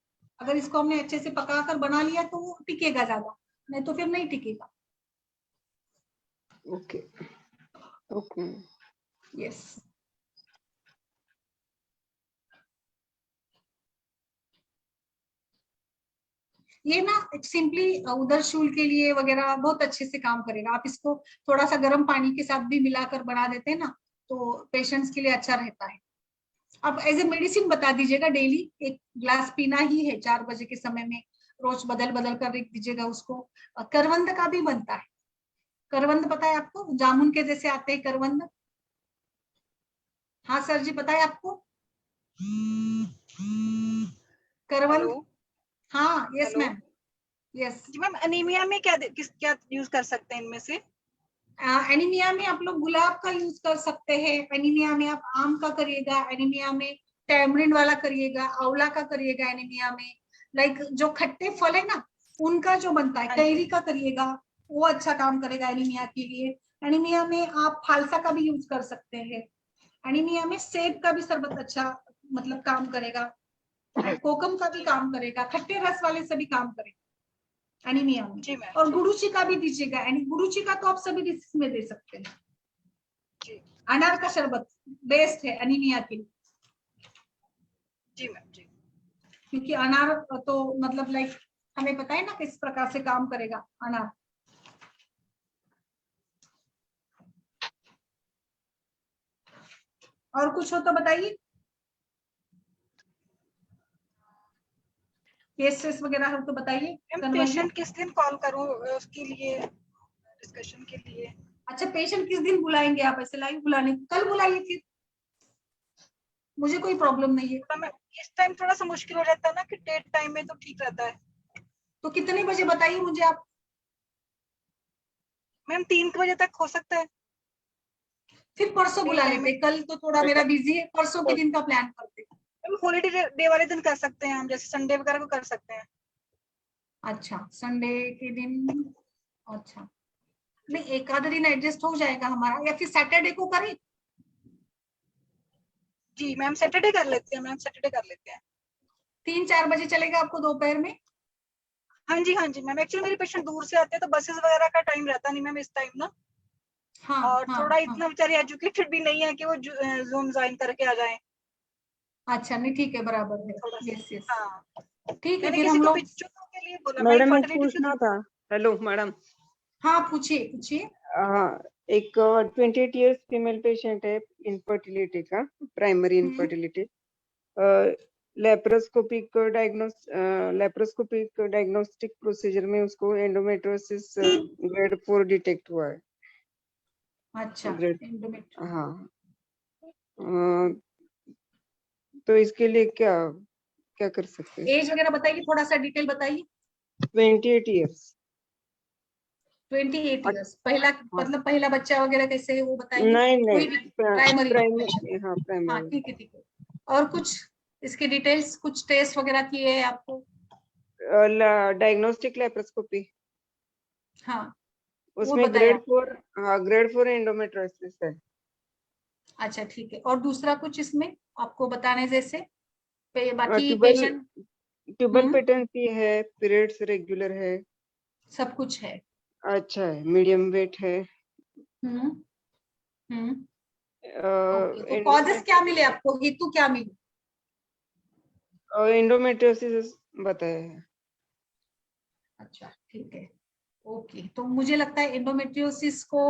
अगर इसको हमने अच्छे से पका कर बना लिया तो वो टिकेगा ज्यादा, नहीं तो फिर नहीं टिकेगा। Okay okay. यस। ये ना सिंपली उधर शूल के लिए वगैरह बहुत अच्छे से काम करेगा। आप इसको थोड़ा सा गर्म पानी के साथ भी मिलाकर बना देते हैं ना, तो पेशेंट्स के लिए अच्छा रहता है। अब एज ए मेडिसिन बता दीजिएगा, डेली एक ग्लास पीना ही है 4 बजे के समय में, रोज बदल बदल कर लिख दीजिएगा उसको। करवंद का भी बनता है, करवंद पता है आपको, जामुन के जैसे आते हैं करवंद। हाँ सर जी, पता है आपको करवंद? हेलो। हाँ यस हेलो मैम, यस। जी मैम, एनीमिया में क्या यूज कर सकते हैं इनमें से? एनीमिया में आप लोग गुलाब का यूज कर सकते हैं, एनीमिया में आप आम का करिएगा, एनीमिया में टैमरिन वाला करिएगा, आंवला का करिएगा, एनीमिया में लाइक जो खट्टे फल है ना उनका जो बनता है, कैरी का करिएगा, वो अच्छा काम करेगा एनीमिया के लिए। एनीमिया में आप फालसा का भी यूज कर सकते हैं। एनीमिया में सेब का भी शरबत अच्छा मतलब काम करेगा, कोकम का भी काम करेगा, खट्टे रस वाले से भी काम करेगा एनीमिया में। जी मैम। और गुड़ूची का भी दीजिएगा, गुड़ूची का तो आप सभी डिसीज में दे सकते हैं। जी अनार का शरबत बेस्ट है एनीमिया के लिए, जी मैम। जी क्योंकि अनार तो मतलब लाइक हमें पता है ना किस प्रकार से काम करेगा अनार। और कुछ हो तो बताइए, केसेस वगैरह हो तो बताइए। मैम, पेशेंट किस दिन कॉल करूँ उसके लिए, डिस्कशन के लिए? अच्छा, पेशेंट किस दिन बुलाएंगे आप? ऐसे लाइव बुलाने, कल बुलाइए फिर, मुझे कोई प्रॉब्लम नहीं है। मैम इस टाइम थोड़ा सा मुश्किल हो जाता है ना, कि डेट टाइम में तो ठीक रहता है। तो कितने बजे बताइए मुझे आप? मैम 3 बजे तक हो सकता है। फिर परसों बुला लेते, कल तो थोड़ा मेरा बिजी है, परसों के दिन का प्लान करते। मैम हॉलीडे डे वाले दिन कर सकते हैं हम, जैसे संडे वगैरह को कर सकते हैं। अच्छा, संडे के दिन, अच्छा नहीं एक आधा दिन एडजस्ट हो जाएगा हमारा, या फिर सैटरडे को करें? जी मैम, सैटरडे कर लेते हैं मैम, सैटरडे कर लेते हैं। 3-4 बजे चलेगा आपको दोपहर में? हाँ जी, हाँ जी मैम। एक्चुअली मेरे पेशेंट दूर से आते हैं, तो बसेस वगैरह का टाइम रहता नहीं मैम इस टाइम ना। हाँ और हाँ थोड़ा हाँ, इतना बेचारे एजुकेटेड भी नहीं है कि वो जूम ज्वाइन करके आ जाएं। अच्छा नहीं ठीक है, बराबर है, थोड़ा सा। यस यस, हाँ, ठीक है मैंने फिर किसी हम को लोग। पिक्चरों के लिए बोला, मैं मैडम एक फर्टिलिटी के पूछना था। Hello madam. हाँ पूछिए पूछिए। हाँ, एक 28 इयर्स फीमेल पेशेंट है, इनफर्टिलिटी का, primary infertility. Laparoscopic diagnostic procedure में उसको एंडोमेट्रोसिस ग्रेड 4 डिटेक्ट हुआ है। अच्छा, ग्रेड, एंडोमेट्रियम। हाँ। तो इसके लिए क्या क्या कर सकते हैं? एज वगैरह बताइए, थोड़ा सा डिटेल बताइए। 28 इयर्स। 28 इयर्स, पहला हाँ, मतलब पहला बच्चा वगैरह कैसे है वो बताइए, नहीं कोई नहीं, भी प्राइमरी। प्राइमरी, हाँ हाँ प्राइमरी। ठीक है ठीक है। और कुछ इसके डिटेल्स, कुछ टेस्ट वगैरह किए हैं आपको? डायग्नोस्टिक लेप्रोस्कोपी, हाँ वो उसमें बताया। ग्रेड 4, हाँ ग्रेड 4 एंडोमेट्रोसिस है। अच्छा ठीक है, और दूसरा कुछ इसमें आपको बताने जैसे बाकी ट्यूबल पेशेंट? ट्यूबल पेटेंसी है, पीरियड्स रेगुलर है, सब कुछ है। अच्छा है, मीडियम वेट है। हम्म हम्म ओके, तो कॉजेस क्या मिले आपको, हेतु क्या मिले? एंडोमेट्रोसिस बताया है। अच्छा ठीक है, ओके। तो मुझे लगता है एंडोमेट्रियोसिस को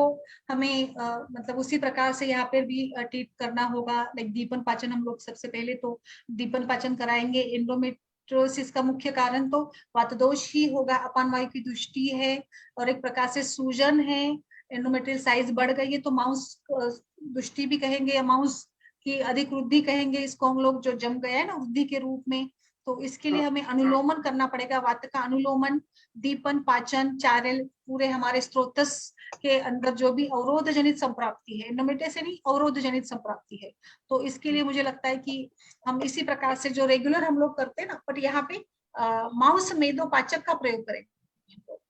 हमें मतलब उसी प्रकार से यहाँ पे भी ट्रीट करना होगा, लाइक दीपन पाचन। हम लोग सबसे पहले तो दीपन पाचन कराएंगे। एंडोमेट्रियोसिस का मुख्य कारण तो वातदोष ही होगा, अपान वायु की दृष्टि है, और एक प्रकार से सूजन है, एंडोमेट्रियल साइज बढ़ गई है, तो माउस दृष्टि भी कहेंगे, या माउस की अधिक वृद्धि कहेंगे इसको हम लोग, जो जम गया है ना वृद्धि के रूप में। तो इसके लिए हमें अनुलोमन करना पड़ेगा, वात का अनुलोमन, दीपन पाचन, चारल, पूरे हमारे स्त्रोतस के अंदर जो भी अवरोध जनित संप्राप्ति है, एंडोमेट्रियस से नहीं, अवरोध जनित संप्राप्ति है, तो इसके लिए मुझे लगता है कि हम इसी प्रकार से जो रेगुलर हम लोग करते हैं ना, बट यहाँ पे माउस मेदोपाचक का प्रयोग करें,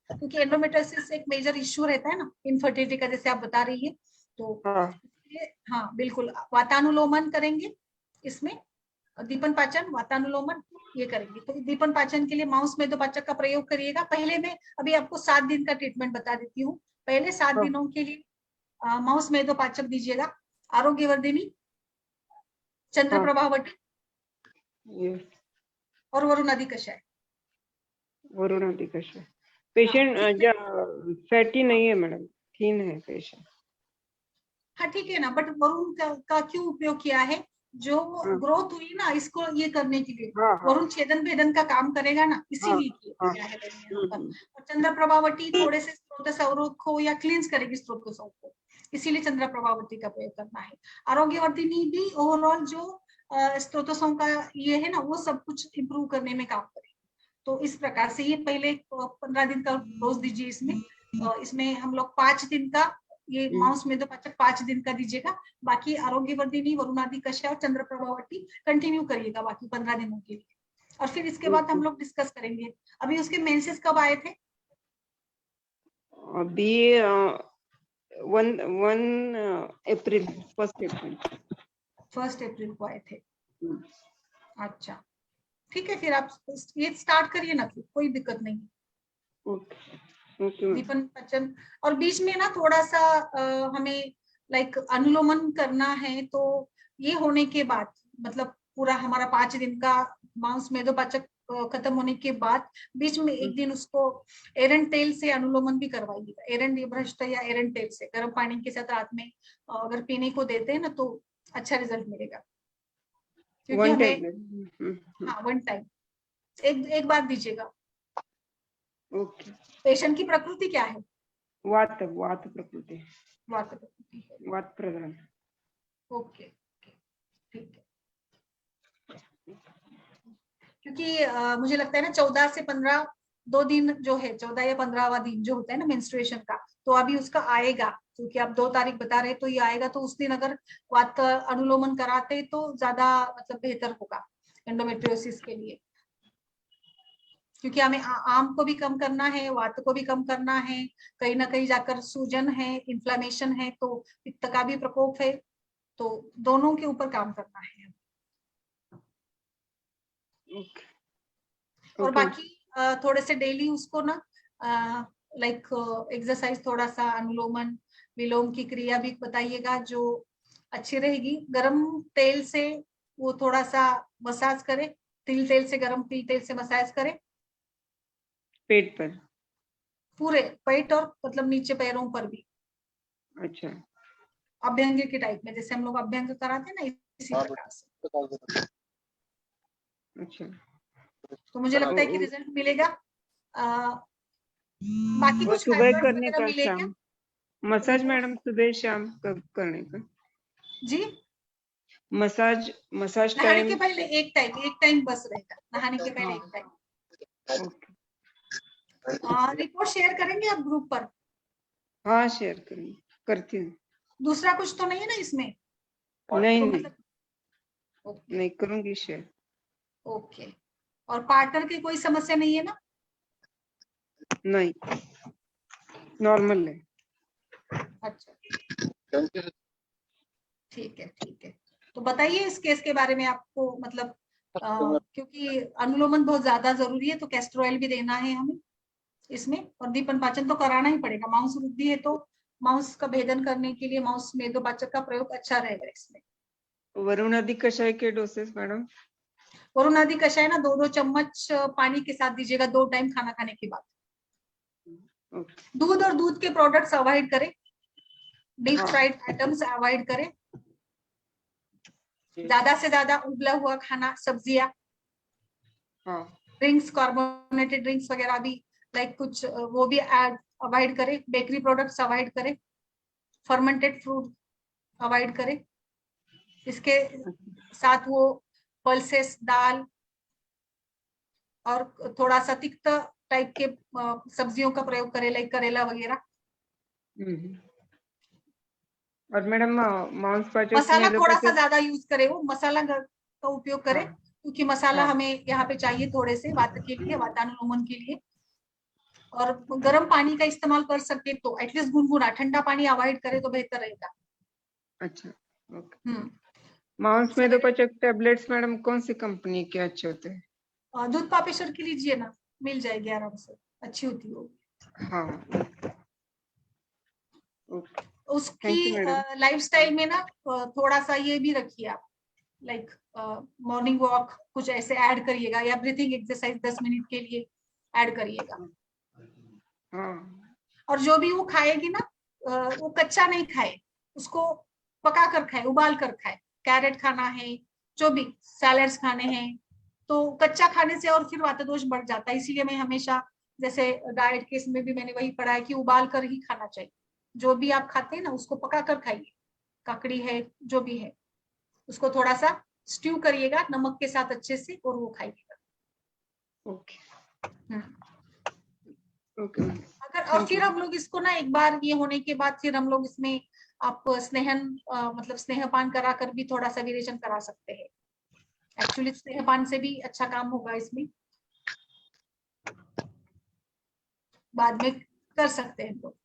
क्योंकि एंडोमेट्रियोसिस एक मेजर इश्यू रहता है ना इनफर्टिलिटी का, जैसे आप बता रही है। तो हाँ बिल्कुल, वातानुलोमन करेंगे इसमें, दीपन पाचन, वातानुलोमन ये करेंगे। तो दीपन पाचन के लिए माउस मेदोपाचक का प्रयोग करिएगा। पहले मैं अभी आपको 7 दिन का ट्रीटमेंट बता देती हूँ। पहले 7 दिनों के लिए माउस मेदोपाचक दीजिएगा, आरोग्यवर्धिनी, चंद्र प्रभावटी और वरुणादि कषाय। वरुणादि कषाय। पेशेंट फैटी नहीं है मैडम, थीन है पेशेंट। हाँ ठीक है ना, बट वरुण का क्यों उपयोग किया है? जो हाँ। ग्रोथ हुई ना इसको ये करने के लिए हाँ, हाँ। वरुण छेदन भेदन का काम करेगा ना, इसीलिए हाँ, किया है मैंने यहाँ पर। हम्म, और चंद्र प्रभावती थोड़े से स्रोत सौरों को या क्लींस करेगी स्रोत को, इसीलिए चंद्र प्रभावती का प्रयोग करना है। आरोग्यवर्धिनी भी ओवरऑल जो स्रोतों का ये है ना, वो सब कुछ इम्प्रूव करने में काम करेगी। तो इस प्रकार से ये पहले 15 दिन का डोज दीजिए इसमें। इसमें हम लोग 5 दिन का ये माउस मेदोपाचक 5 दिन का दीजिएगा। बाकी आरोग्यवर्धिनी, वरुणादि कषाय और चंद्र प्रभावती कंटिन्यू करिएगा बाकी 15 दिनों के लिए। और फिर इसके बाद हम लोग डिस्कस करेंगे। अभी उसके मेंसेस कब आए थे? अभी 1 अप्रैल, 1 अप्रैल को आए थे। अच्छा ठीक है, फिर आप ये स्टार्ट करिए ना, फिर कोई दिक्कत नहीं। ओके। दीपन पचन और बीच में ना थोड़ा सा हमें लाइक अनुलोमन करना है। तो ये होने के बाद मतलब पूरा हमारा 5 दिन का मांस मेदोपाचक खत्म होने के बाद बीच में एक दिन उसको एरंड तेल से अनुलोमन भी करवाइएगा। एरंड भ्रष्ट या एरंड तेल से गर्म पानी के साथ रात में अगर पीने को देते हैं ना तो अच्छा रिजल्ट मिलेगा। क्योंकि हमें हाँ 1 टाइम एक बार दीजिएगा। ओके। पेशेंट की प्रकृति क्या है? वात प्रकृति। वात प्रकृति है। वात प्रधान। ओके ठीक है। क्योंकि मुझे लगता है ना 14 से 15 2 दिन जो है 14 या 15वां दिन जो होता है ना मेंस्ट्रुएशन का, तो अभी उसका आएगा। क्योंकि आप 2 तारीख बता रहे तो ये आएगा, तो उस दिन अगर वात अनुलोमन कराते तो ज्यादा मतलब बेहतर होगा एंडोमेट्रियोसिस के लिए। क्योंकि हमें आम को भी कम करना है, वात को भी कम करना है, कहीं ना कहीं जाकर सूजन है, इन्फ्लेमेशन है, तो पित्त का भी प्रकोप है, तो दोनों के ऊपर काम करना है। और बाकी थोड़े से डेली उसको ना लाइक एक्सरसाइज, थोड़ा सा अनुलोमन विलोम की क्रिया भी बताइएगा जो अच्छी रहेगी। गरम तेल से वो थोड़ा सा मसाज करे, तिल तेल से, गरम तिल तेल से मसाज करे पेट पर, पूरे पेट और मतलब नीचे पैरों पर भी। अच्छा। अभ्यंग के टाइप में, जैसे हम लोग अभ्यंग कराते हैं ना, इसी प्रकार से। अच्छा, तो मुझे लगता है कि रिजल्ट मिलेगा। बाकी वो कुछ सुबह करने का, मिले क्या? शाम मसाज मैडम सुबह शाम कब करने का? जी मसाज नहाने टाइम के पहले एक टाइम बस रहेगा। नहाने के पहले एक टाइम। ओके। रिपोर्ट शेयर करेंगे आप ग्रुप पर? हाँ शेयर करती हूँ। दूसरा कुछ तो नहीं है ना इसमें? नहीं तो नहीं, मतलब नहीं करूंगी शेयर। ओके। और पार्टनर की कोई समस्या नहीं है ना? नहीं, नॉर्मल है। अच्छा ठीक है। तो बताइए इस केस के बारे में आपको, मतलब क्योंकि अनुलोमन बहुत ज्यादा जरूरी है, तो कैस्टर ऑयल भी देना है हमें इसमें। और दीपन पाचन तो कराना ही पड़ेगा। मांस वृद्धि है तो मांस का भेदन करने के लिए मांस मेदोपाचक का प्रयोग अच्छा रहेगा इसमें। वरुणादि कषाय के डोसेस मैडम? वरुणादि कषाय ना 2-2 चम्मच पानी के साथ दीजिएगा 2 टाइम खाना खाने के बाद। दूध और दूध के प्रोडक्ट्स अवॉइड करें। डीप फ्राइड आइटम्स अवॉइड करें। ज्यादा से ज्यादा उबला हुआ खाना, सब्जियां, ड्रिंक्स, कार्बोनेटेड ड्रिंक्स वगैरह भी लाइक कुछ वो भी अवॉइड करें। बेकरी प्रोडक्ट्स अवॉइड करें। फर्मेंटेड फ्रूट अवॉइड करें। इसके साथ वो पल्सेस, दाल और थोड़ा सा तिक्त टाइप के सब्जियों का प्रयोग करें, लाइक करेला वगैरह। और मैडम मांसपाचक मसाला थोड़ा सा ज्यादा यूज करे, वो मसाला का उपयोग करें। क्योंकि मसाला हमें यहाँ पे चाहिए थोड़े से वात के लिए, वातानुलोमन के लिए। और गर्म पानी का इस्तेमाल कर सके तो एटलीस्ट गुनगुना, ठंडा पानी अवॉइड करे तो बेहतर रहेगा। अच्छा ओके। मांस मेदोपाचक टैबलेट्स मैडम कौन सी कंपनी के अच्छे होते हैं? दूध पापेश्वर की लीजिए ना, मिल जाएगी आराम से, अच्छी होती है। हाँ ओके। उसकी लाइफस्टाइल में ना थोड़ा सा ये भी रखिए आप, लाइक मॉर्निंग वॉक कुछ ऐसे ऐड करिएगा, या ब्रीथिंग एक्सरसाइज 10 मिनट के लिए ऐड करिएगा। और जो भी वो खाएगी ना वो कच्चा नहीं खाए, उसको पका कर खाए, उबाल कर खाए, कैरेट खाना है, जो भी सैलेड्स खाने हैं, तो कच्चा खाने से और फिर वातदोष बढ़ जाता है। इसीलिए मैं हमेशा जैसे डाइट केस में भी मैंने वही पढ़ा है कि उबाल कर ही खाना चाहिए। जो भी आप खाते हैं ना उसको पका कर खाइए, ककड़ी है जो भी है उसको थोड़ा सा स्ट्यू करिएगा नमक के साथ अच्छे से और वो खाइएगा। Okay okay. अगर और फिर हम लोग इसको ना एक बार ये होने के बाद फिर हम लोग इसमें आप स्नेहन मतलब स्नेहपान करा कर भी थोड़ा सा विरेचन करा सकते हैं। एक्चुअली स्नेहपान से भी अच्छा काम होगा इसमें, बाद में कर सकते हैं लोग।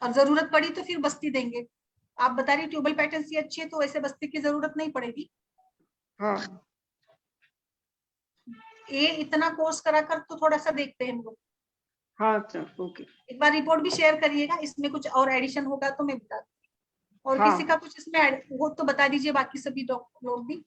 और जरूरत पड़ी तो फिर बस्ती देंगे। आप बता रही ट्यूबल पैटर्न अच्छी है तो ऐसे बस्ती की जरूरत नहीं पड़ेगी। हाँ ये इतना कोर्स करा कर तो थोड़ा सा देखते हैं हम लोग। हाँ सर ओके। एक बार रिपोर्ट भी शेयर करिएगा, इसमें कुछ और एडिशन होगा तो मैं बता दूंगी। और हाँ। किसी का कुछ इसमें हो तो बता दीजिए, बाकी सभी डॉक्टर लोग भी।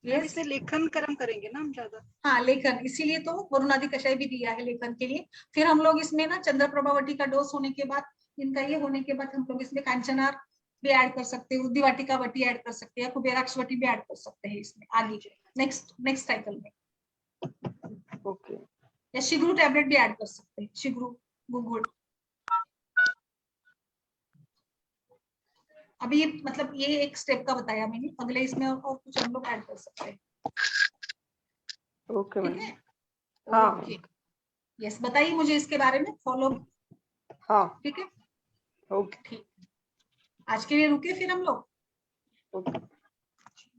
yes. इसमें लेखन कर्म करेंगे ना हम ज्यादा। हाँ लेखन, इसीलिए तो वरुणादि कषाय भी दिया है लेखन के लिए। फिर हम लोग इसमें ना चंद्र प्रभावती का डोज होने के बाद, इनका ये होने के बाद हम लोग इसमें कांचनार भी ऐड कर सकते हैं, उद्दीवाटिका वटी ऐड कर सकते हैं, कुबेराक्ष वटी भी ऐड कर सकते हैं इसमें आगे नेक्स्ट साइकिल में। ओके। या शिग्रू टैबलेट भी ऐड कर सकते हैं, शिग्रू गुगुल। अभी ये मतलब ये एक स्टेप का बताया मैंने, अगले इसमें और कुछ हम लोग ऐड कर सकते हैं। ओके ठीक है। हाँ ओके यस, बताइए मुझे इसके बारे में फॉलो। हाँ ठीक है ओके ठीक। आज के लिए रुके फिर हम लोग। ओके।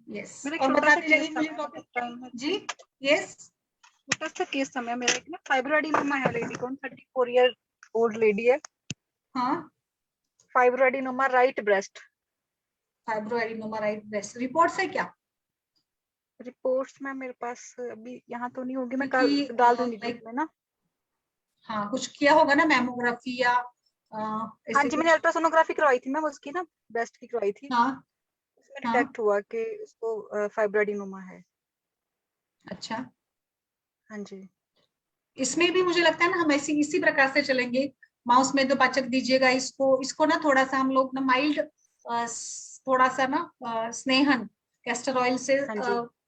यस मेरा और छोटा सा बताते केस जाइए मुझे था टॉपिक जी। यस छोटा सा केस था मेरा एक ना फाइब्रोएडिनोमा है लेडी को, 34 ईयर ओल्ड लेडी है। हाँ fibroadenoma right breast. Fibroadenoma right breast, reports है क्या? रिपोर्ट्स में मेरे पास अभी यहाँ तो नहीं होगी, मैं क्योंकि, कल डाल दूंगी ग्रुप में ना। हाँ कुछ किया होगा ना मैमोग्राफी या हाँ ऐसे जी, कुछ? मैंने अल्ट्रासोनोग्राफी करवाई थी मैम उसकी ना, ब्रेस्ट की करवाई थी। हाँ उसमें हाँ डिटेक्ट हुआ कि उसको फाइब्रोएडिनोमा है। अच्छा। हाँ जी इसमें भी मुझे लगता है ना हम ऐसी इसी प्रकार से चलेंगे। माउस में 2 पाचक दीजिएगा इसको ना थोड़ा सा हम लोग ना माइल्ड थोड़ा सा ना स्नेहन कैस्टर ऑयल से हाँ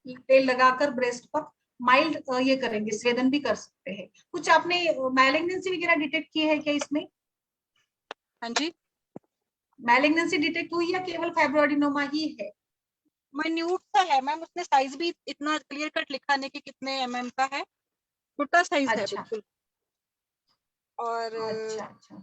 जी तेल लगाकर ब्रेस्ट पर माइल्ड ये करेंगे, स्वेदन भी कर सकते हैं। कुछ आपने मैलिग्नेंसी वगैरह डिटेक्ट की है क्या इसमें? हाँ जी। मैलिग्नेंसी डिटेक्ट हुई या केवल फाइब्रोएडिनोमा ही है? माइन्यूट सा है मैम, उसने साइज भी इतना क्लियर कट लिखा नहीं कि कितने एमएम का है, छोटा साइज है अच्छा बिल्कुल। और अच्छा अच्छा।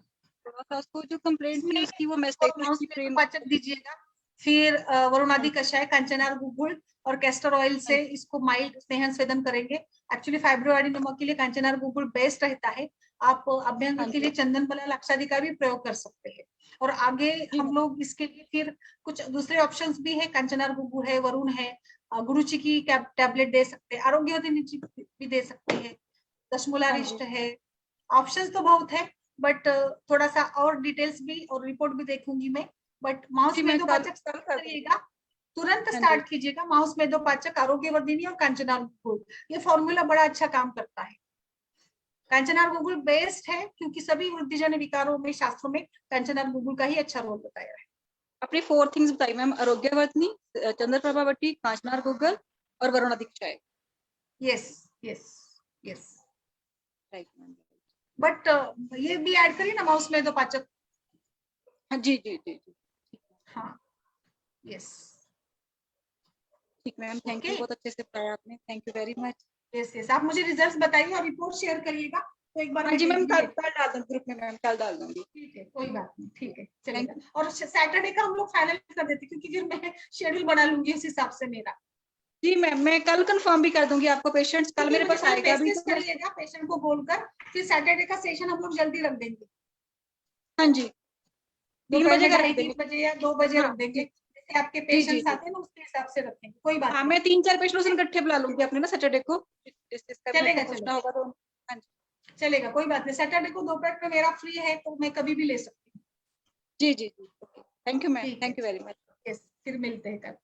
थोड़ा सा उसको जो कंप्लेंट थी उसकी वो और मेस्टेटिस माउस की में फ्रेम। 2 पाचक दीजिएगा। फिर वरुणादि कषाय, कांचनार गुगुल और कैस्टर ऑयल से इसको माइल्ड स्नेहन स्वेदन करेंगे। एक्चुअली फाइब्रोएडिनोमा के लिए कांचनार गुगुल बेस्ट रहता है। आप अभ्यंग के लिए चंदन बला लाक्षादि का भी प्रयोग कर सकते हैं। और आगे हम लोग इसके लिए फिर कुछ दूसरे ऑप्शंस भी है, कांचनार गुगुल है, वरुण है, गुरुची की टैबलेट दे सकते हैं, आरोग्यवती भी दे सकते हैं, दशमूलारिष्ट है। ऑप्शंस तो बहुत है बट थोड़ा सा और डिटेल्स भी और रिपोर्ट भी देखूंगी मैं। बट माउस में 2 पाचक स्टार्ट करिएगा, तुरंत स्टार्ट कीजिएगा। माउस में 2 पाचक, आरोग्यवर्धिनी और कांचनार गुगुल, ये फॉर्मूला बड़ा अच्छा काम करता है। कांचनार गुगुल बेस्ट है क्योंकि सभी वृद्धिजन्य विकारों में शास्त्रों में कांचनार गुगुल का ही अच्छा रोल बताया है। अपनी 4 थिंग्स बताई मैम, आरोग्यवर्धिनी, चंद्र प्रभावती, कांचनार गुगुल और वरुणादि कषाय। Yes yes yes right ma'am. But ये भी ऐड करिए ना माउस में 2 पाचक। हाँ जी जी जी जी। हाँ यस ठीक मैम, थैंक यू, बहुत अच्छे से बताया आपने, thank you very much. Yes yes आप मुझे रिजल्ट्स बताइए और रिपोर्ट शेयर करिएगा तो एक बार हाँ जी मैम, कल डाल दूंगी ग्रुप में मैम, कल डाल दूंगी। ठीक है कोई बात नहीं, ठीक है चलेगा। और सैटरडे का हम लोग फाइनल कर देते क्योंकि फिर मैं शेड्यूल बना लूंगी उस हिसाब से मेरा। जी मैम, मैं कल कंफर्म भी कर दूंगी आपको, पेशेंट्स कल मेरे पास आएगा भी तो करिएगा पेशेंट को बोलकर, फिर सैटरडे का सेशन हम लोग जल्दी रख देंगे। हाँ जी 3 बजे का रख देंगे, 3 बजे या 2 बजे रख देंगे, जैसे आपके पेशेंट्स आते हैं ना उसके हिसाब से रखेंगे, कोई बात हाँ नहीं। मैं 3-4 पेशेंट्स इकट्ठे बुला लूंगी अपने ना सैटरडे को, चलेगा पूछना होगा तो। हाँ जी चलेगा कोई बात नहीं, सैटरडे को दोपहर में मेरा फ्री है तो मैं कभी भी ले सकती हूँ। जी जी जी, thank you ma'am, thank you very much. Yes फिर मिलते हैं कल।